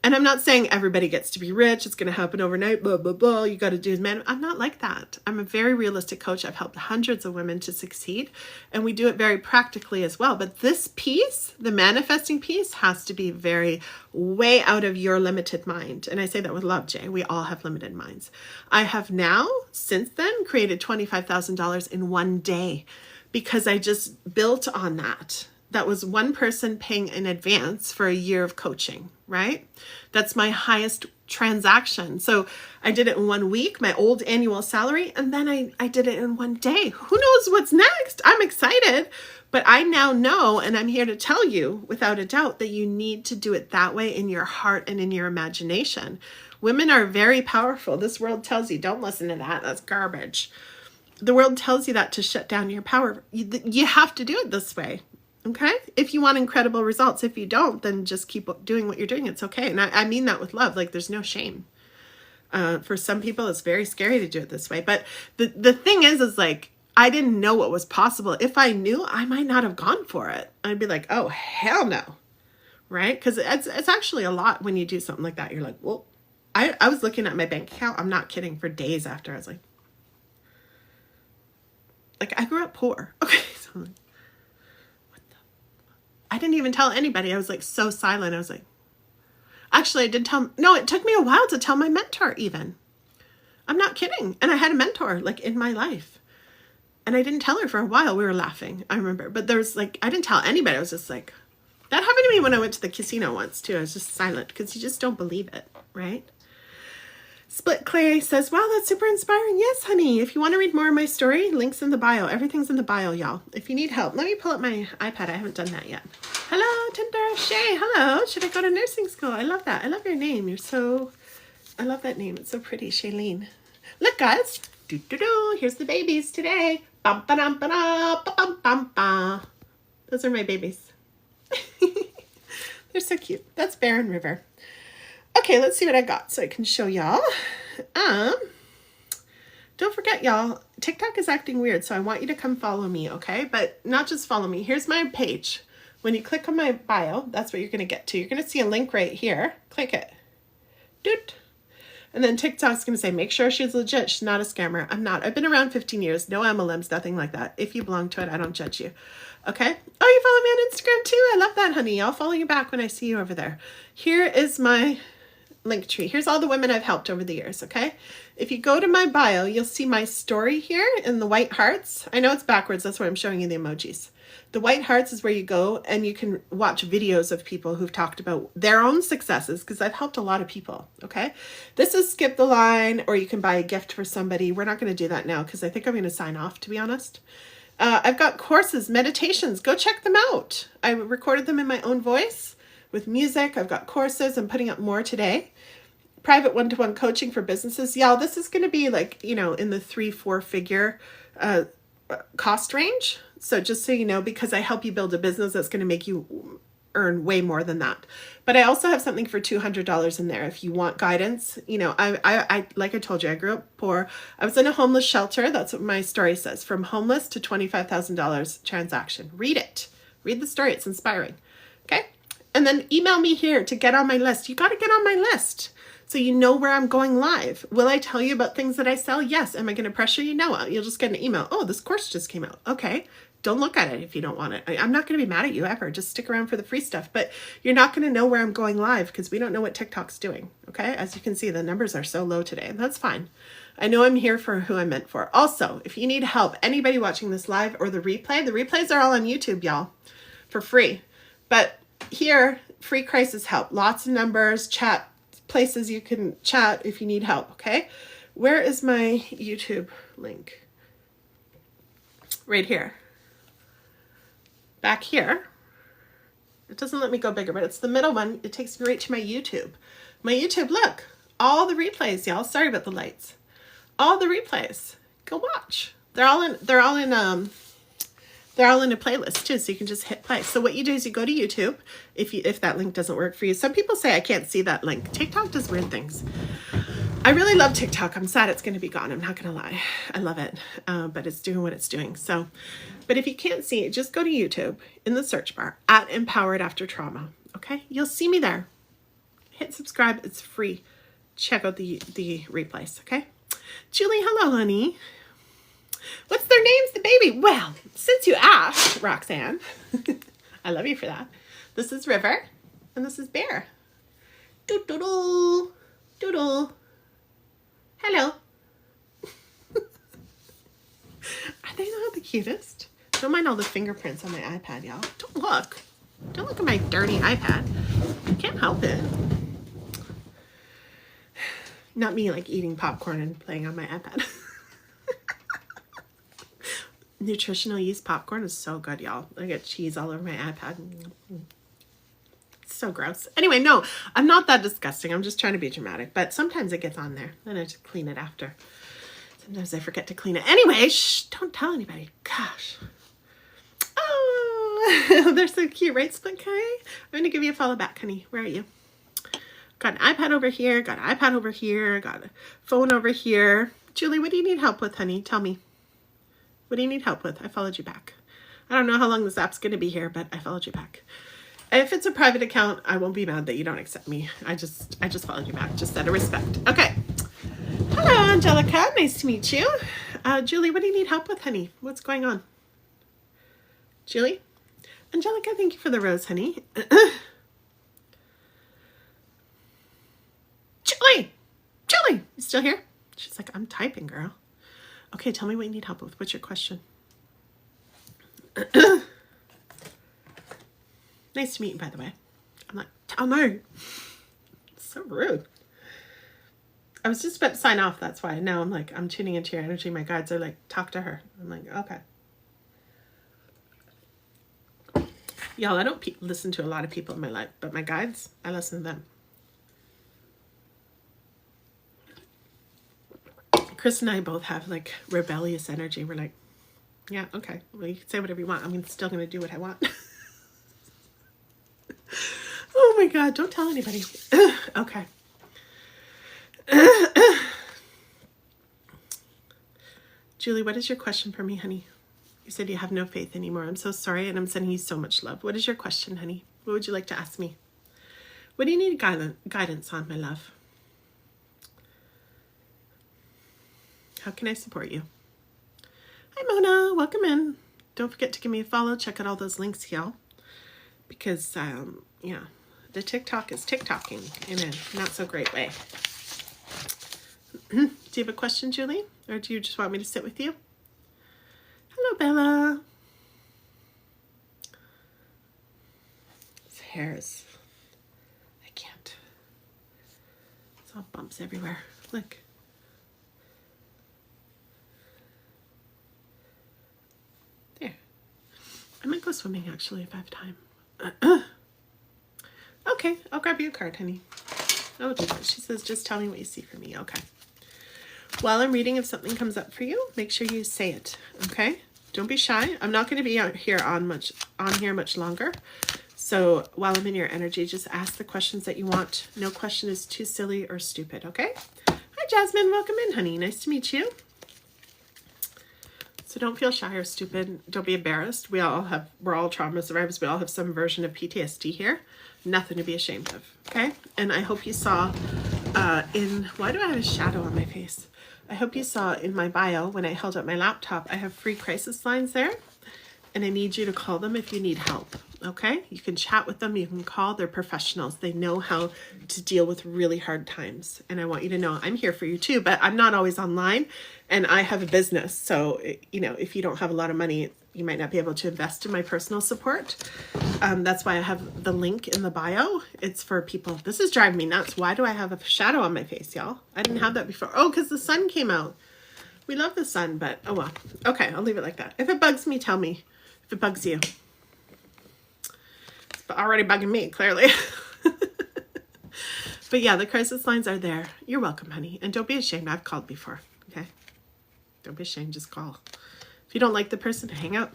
And I'm not saying everybody gets to be rich. It's going to happen overnight, blah, blah, blah. You got to do man. I'm not like that. I'm a very realistic coach. I've helped hundreds of women to succeed, and we do it very practically as well. But this piece, the manifesting piece, has to be very way out of your limited mind. And I say that with love, Jay. We all have limited minds. I have now, since then, created $25,000 in one day because I just built on that. That was one person paying in advance for a year of coaching, right? That's my highest transaction. So I did it in 1 week, my old annual salary, and then I did it in one day. Who knows what's next? I'm excited, but I now know, and I'm here to tell you without a doubt that you need to do it that way in your heart and in your imagination. Women are very powerful. This world tells you, don't listen to that. That's garbage. The world tells you that to shut down your power. You have to do it this way. Okay? If you want incredible results. If you don't, then just keep doing what you're doing. It's okay. And I mean that with love. Like, there's no shame. For some people, it's very scary to do it this way. But the thing is like, I didn't know what was possible. If I knew, I might not have gone for it. I'd be like, oh, hell no. Right? Because it's actually a lot when you do something like that. You're like, well, I was looking at my bank account. I'm not kidding. For days after, I was like I grew up poor. Okay. So I'm like, I didn't even tell anybody. I was like so silent. I was like, actually I did tell, no, it took me a while to tell my mentor even. I'm not kidding. And I had a mentor like in my life. And I didn't tell her for a while. We were laughing, I remember. But there was like, I didn't tell anybody. I was just like, that happened to me when I went to the casino once too. I was just silent because you just don't believe it, right? Split Clay says, wow, that's super inspiring. Yes, honey. If you want to read more of my story, links in the bio. Everything's in the bio, y'all. If you need help, let me pull up my iPad. I haven't done that yet. Hello, Tinder Shay. Hello. Should I go to nursing school? I love that. I love your name. I love that name. It's so pretty, Shailene. Look, guys. Here's the babies today. Bum, ba-dum, ba-da, ba-bum, bum, ba. Those are my babies. They're so cute. That's Bear and River. Okay, let's see what I got so I can show y'all. Don't forget, y'all, TikTok is acting weird, so I want you to come follow me, okay? But not just follow me. Here's my page. When you click on my bio, that's what you're going to get to. You're going to see a link right here. Click it. Doot. And then TikTok's going to say, make sure she's legit. She's not a scammer. I'm not. I've been around 15 years. No MLMs, nothing like that. If you belong to it, I don't judge you. Okay? Oh, you follow me on Instagram too? I love that, honey. I'll follow you back when I see you over there. Here is my link tree. Here's all the women I've helped over the years, okay? If you go to my bio, you'll see my story here in the white hearts. I know it's backwards. That's why I'm showing you the emojis. The white hearts is where you go and you can watch videos of people who've talked about their own successes because I've helped a lot of people, okay? This is skip the line, or you can buy a gift for somebody. We're not going to do that now because I think I'm going to sign off, to be honest. I've got courses, meditations. Go check them out. I recorded them in my own voice with music. I've got courses. I'm putting up more today. Private one-to-one coaching for businesses. Y'all, this is going to be like, you know, in the 3-4 figure cost range. So just so you know, because I help you build a business that's going to make you earn way more than that. But I also have something for $200 in there if you want guidance. You know, I like I told you, I grew up poor. I was in a homeless shelter. That's what my story says. From homeless to $25,000 transaction. Read it. Read the story. It's inspiring. Okay? And then email me here to get on my list. You got to get on my list so you know where I'm going live. Will I tell you about things that I sell? Yes. Am I going to pressure you? No. You'll just get an email. Oh, this course just came out. Okay. Don't look at it if you don't want it. I'm not going to be mad at you ever. Just stick around for the free stuff. But you're not going to know where I'm going live because we don't know what TikTok's doing. Okay? As you can see, the numbers are so low today. And that's fine. I know I'm here for who I'm meant for. Also, if you need help, anybody watching this live or the replays are all on YouTube, y'all, for free. But here, free crisis help. Lots of numbers, chat, places you can chat if you need help. Okay? Where is my YouTube link? Right here. Back here. It doesn't let me go bigger, but it's the middle one. It takes me right to my YouTube. My YouTube, look, all the replays, y'all. Sorry about the lights. All the replays. Go watch. They're all in a playlist too, so you can just hit play. So what you do is you go to YouTube if that link doesn't work for you. Some people say I can't see that link. TikTok does weird things. I really love TikTok. I'm sad it's going to be gone. I'm not going to lie. I love it, but it's doing what it's doing. So, but if you can't see it, just go to YouTube in the search bar at Empowered After Trauma. Okay, you'll see me there. hit subscribe. It's free. Check out the replays, okay? Julie, hello, honey. What's their names, the baby? Well, since you asked, Roxanne, I love you for that. This is River, and this is Bear. Doodle, doodle. Hello. Are they not the cutest? Don't mind all the fingerprints on my iPad, y'all. Don't look. Don't look at my dirty iPad. I can't help it. Not me like eating popcorn and playing on my iPad. Nutritional yeast popcorn is so good, y'all. I get cheese all over my iPad. It's so gross. Anyway, no, I'm not that disgusting. I'm just trying to be dramatic. But sometimes it gets on there. Then I just clean it after. Sometimes I forget to clean it. Anyway, shh, don't tell anybody. Gosh. Oh, they're so cute, right, Split Kai? I'm going to give you a follow back, honey. Where are you? Got an iPad over here. Got an iPad over here. Got a phone over here. Julie, what do you need help with, honey? Tell me. What do you need help with? I followed you back. I don't know how long this app's going to be here, but I followed you back. If it's a private account, I won't be mad that you don't accept me. I just followed you back, just out of respect. Okay. Hello, Angelica. Nice to meet you. Julie, what do you need help with, honey? What's going on? Julie? Angelica, thank you for the rose, honey. Julie! Julie! You still here? She's like, I'm typing, girl. Okay, tell me what you need help with. What's your question? Nice to meet you, by the way. I'm like, tell me. So rude. I was just about to sign off, that's why. Now I'm like, I'm tuning into your energy. My guides are like, talk to her. I'm like, okay. Y'all, I don't listen to a lot of people in my life, but my guides, I listen to them. Chris and I both have like rebellious energy. We're like, yeah, okay. Well, you can say whatever you want. I'm still going to do what I want. Oh my God, don't tell anybody. Okay. Julie, what is your question for me, honey? You said you have no faith anymore. I'm so sorry, and I'm sending you so much love. What is your question, honey? What would you like to ask me? What do you need guidance on, my love? How can I support you? Hi, Mona. Welcome in. Don't forget to give me a follow. Check out all those links, y'all. Because, yeah, the TikTok is TikToking in a not so great way. Do you have a question, Julie? Or do you just want me to sit with you? Hello, Bella. His hair is... I can't. It's all bumps everywhere. Look. There. I might go swimming, actually, if I have time. Okay, I'll grab you a card, honey. I'll do that. She says, just tell me what you see for me. Okay. While I'm reading, if something comes up for you, make sure you say it, okay? Don't be shy. I'm not going to be out here on here much longer. So while I'm in your energy, just ask the questions that you want. No question is too silly or stupid, okay? Hi, Jasmine. Welcome in, honey. Nice to meet you. So don't feel shy or stupid. Don't be embarrassed. We're all trauma survivors. We all have some version of PTSD here. Nothing to be ashamed of, okay? And I hope you saw why do I have a shadow on my face? I hope you saw in my bio when I held up my laptop, I have free crisis lines there. And I need you to call them if you need help, okay? You can chat with them. You can call. They're professionals. They know how to deal with really hard times. And I want you to know I'm here for you too, but I'm not always online and I have a business. So, you know, if you don't have a lot of money, you might not be able to invest in my personal support. That's why I have the link in the bio. It's for people. This is driving me nuts. Why do I have a shadow on my face, y'all? I didn't have that before. Oh, because the sun came out. We love the sun, but oh well. Okay, I'll leave it like that. If it bugs me, tell me. If it bugs you. It's already bugging me, clearly. But yeah, the crisis lines are there. You're welcome, honey. And don't be ashamed. I've called before, okay? Don't be ashamed. Just call. If you don't like the person, hang up.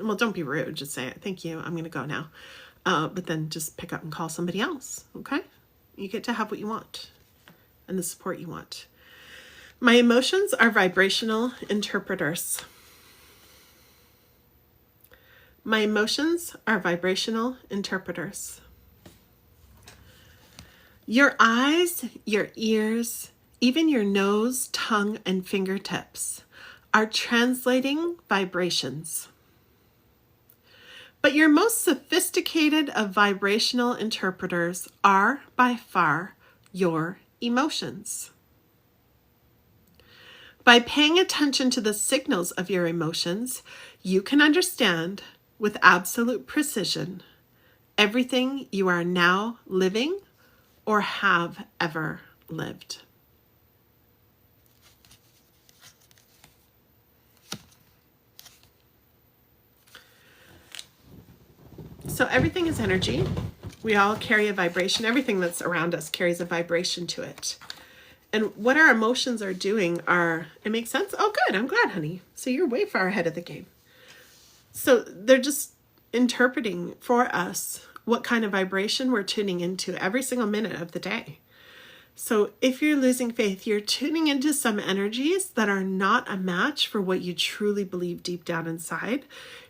Well, don't be rude. Just say, thank you. I'm going to go now. But then just pick up and call somebody else, okay? You get to have what you want and the support you want. My emotions are vibrational interpreters. My emotions are vibrational interpreters. Your eyes, your ears, even your nose, tongue, and fingertips are translating vibrations. But your most sophisticated of vibrational interpreters are by far your emotions. By paying attention to the signals of your emotions, you can understand with absolute precision everything you are now living or have ever lived. So everything is energy. We all carry a vibration. Everything that's around us carries a vibration to it. And what our emotions are doing are, it makes sense? Oh, good. I'm glad, honey. So you're way far ahead of the game. So they're just interpreting for us what kind of vibration we're tuning into every single minute of the day. So if you're losing faith, you're tuning into some energies that are not a match for what you truly believe deep down inside,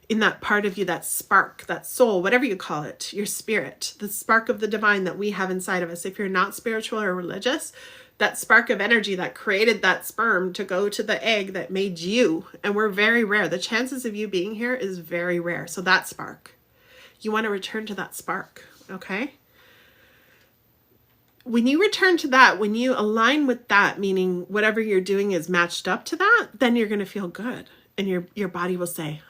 in that part of you, that spark, that soul, whatever you call it, your spirit, the spark of the divine that we have inside of us. If you're not spiritual or religious, that spark of energy that created that sperm to go to the egg that made you, and we're very rare. The chances of you being here is very rare. So that spark, you want to return to that spark, okay? When you return to that, when you align with that, meaning whatever you're doing is matched up to that, then you're going to feel good. And your body will say,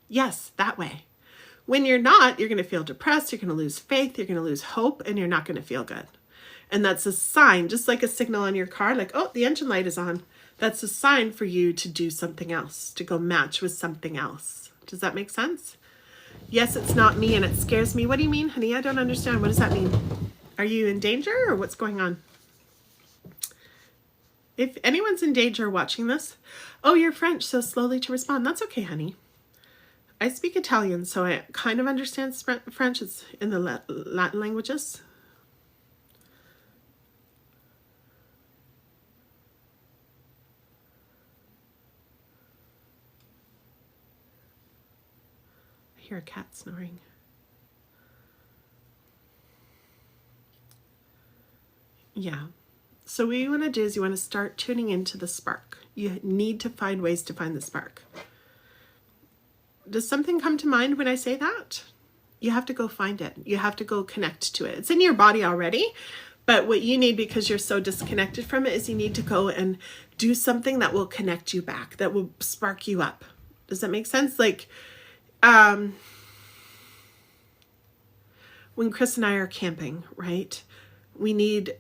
yes, that way. When you're not, you're going to feel depressed, you're going to lose faith, you're going to lose hope, and you're not going to feel good. And that's a sign, just like a signal on your car, like, oh, the engine light is on. That's a sign for you to do something else, to go match with something else. Does that make sense? Yes, it's not me and it scares me. What do you mean, honey? I don't understand. What does that mean? Are you in danger or what's going on? If anyone's in danger watching this, oh, you're French, so slowly to respond. That's okay, honey. I speak Italian, so I kind of understand French. It's in the Latin languages. I hear a cat snoring. Yeah. So what you want to do is you want to start tuning into the spark. You need to find ways to find the spark. Does something come to mind when I say that? You have to go find it. You have to go connect to it. It's in your body already, but what you need, because you're so disconnected from it, is you need to go and do something that will connect you back, that will spark you up. Does that make sense? Like, when Chris and I are camping, right? We need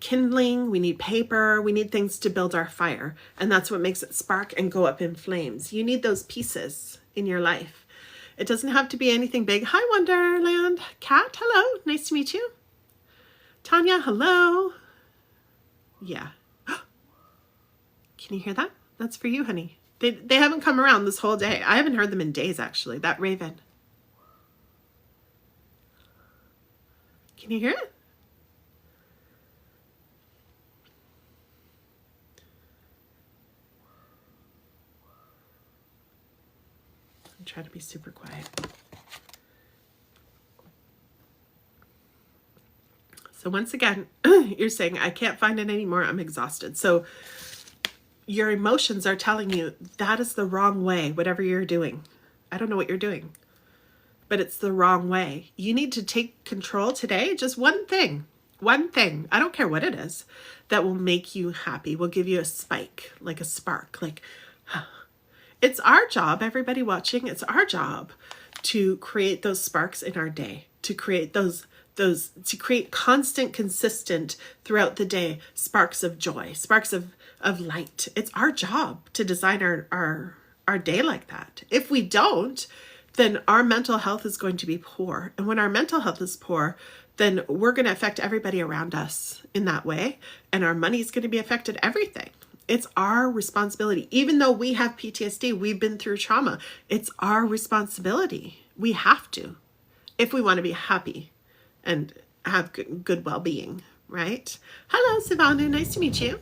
kindling, we need paper, we need things to build our fire. And that's what makes it spark and go up in flames. You need those pieces in your life. It doesn't have to be anything big. Hi, Wonderland. Kat, hello. Nice to meet you. Tanya, hello. Yeah. Can you hear that? That's for you, honey. They haven't come around this whole day. I haven't heard them in days, actually. That raven. Can you hear it? I'm trying to be super quiet. So once again, you're saying, I can't find it anymore. I'm exhausted. So your emotions are telling you that is the wrong way, whatever you're doing. I don't know what you're doing, but it's the wrong way. You need to take control today. Just one thing, I don't care what it is, that will make you happy, will give you a spike, like a spark, like, it's our job, everybody watching, it's our job to create those sparks in our day, to create to create constant, consistent throughout the day, sparks of joy, sparks of light. It's our job to design our day like that. If we don't, then our mental health is going to be poor. And when our mental health is poor, then we're going to affect everybody around us in that way. And our money is going to be affected, everything. It's our responsibility. Even though we have PTSD, we've been through trauma. It's our responsibility. We have to, if we want to be happy and have good well-being, right? Hello, Savannah. Nice to meet you.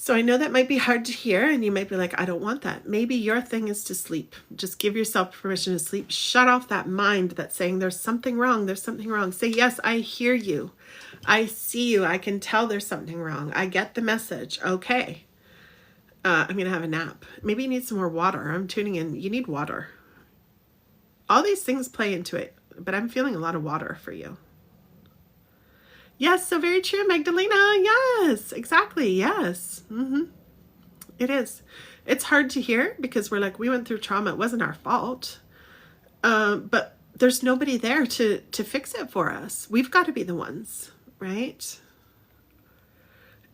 So I know that might be hard to hear, and you might be like, I don't want that. Maybe your thing is to sleep. Just give yourself permission to sleep. Shut off that mind that's saying there's something wrong. There's something wrong. Say, yes, I hear you. I see you. I can tell there's something wrong. I get the message. Okay. I'm going to have a nap. Maybe you need some more water. I'm tuning in. You need water. All these things play into it, but I'm feeling a lot of water for you. Yes, so very true, Magdalena. Yes, exactly. Yes. It is. It's hard to hear because we're like, we went through trauma. It wasn't our fault. But there's nobody there to fix it for us. We've got to be the ones, right?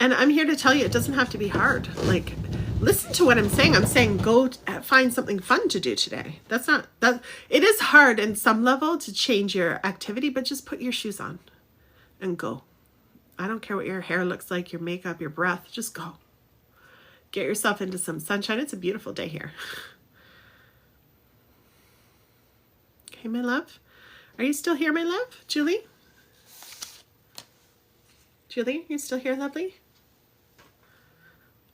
And I'm here to tell you, it doesn't have to be hard. Like, listen to what I'm saying. I'm saying go find something fun to do today. That's not, that. It is hard in some level to change your activity, but just put your shoes on and go. I don't care what your hair looks like, your makeup, your breath, just go. Get yourself into some sunshine. It's a beautiful day here. Okay, my love. Are you still here, my love? Julie? Julie, you still here, lovely?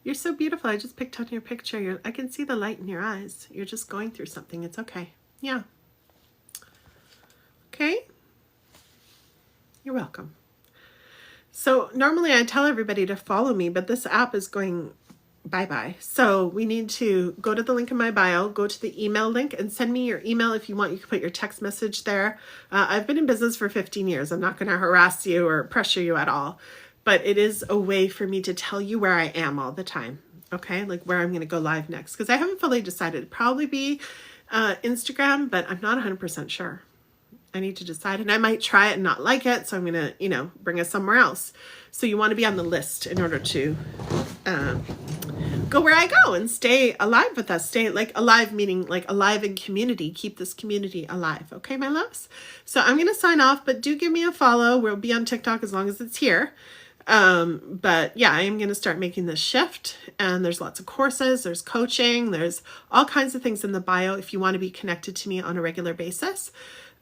You're so beautiful. I just picked on your picture. I can see the light in your eyes. You're just going through something. It's okay. Yeah. Okay. You're welcome. So normally I tell everybody to follow me, but this app is going bye-bye. So we need to go to the link in my bio, go to the email link and send me your email. If you want, you can put your text message there. I've been in business for 15 years. I'm not going to harass you or pressure you at all, but it is a way for me to tell you where I am all the time. Okay. Like where I'm going to go live next. Cause I haven't fully decided. It'd probably be Instagram, but I'm not 100% sure. I need to decide, and I might try it and not like it. So I'm going to, bring us somewhere else. So you want to be on the list in order to go where I go and stay alive with us. Stay like alive, meaning like alive in community. Keep this community alive. Okay, my loves. So I'm going to sign off, but do give me a follow. We'll be on TikTok as long as it's here. But yeah, I am going to start making this shift, and there's lots of courses, there's coaching, there's all kinds of things in the bio if you want to be connected to me on a regular basis.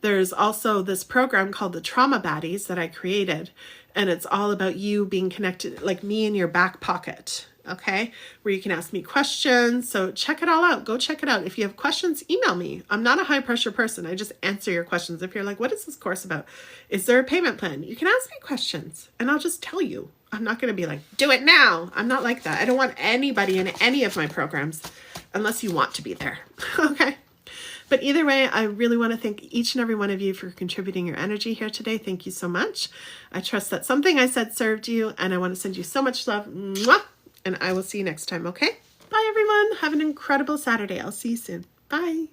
There's also this program called the Trauma Baddies that I created, and it's all about you being connected, like me in your back pocket, okay? Where you can ask me questions. So check it all out. Go check it out. If you have questions, email me. I'm not a high pressure person. I just answer your questions. If you're like, what is this course about? Is there a payment plan? You can ask me questions and I'll just tell you. I'm not going to be like, do it now. I'm not like that. I don't want anybody in any of my programs unless you want to be there, okay? But either way, I really want to thank each and every one of you for contributing your energy here today. Thank you so much. I trust that something I said served you, and I want to send you so much love. Mwah! And I will see you next time, okay? Bye, everyone. Have an incredible Saturday. I'll see you soon. Bye.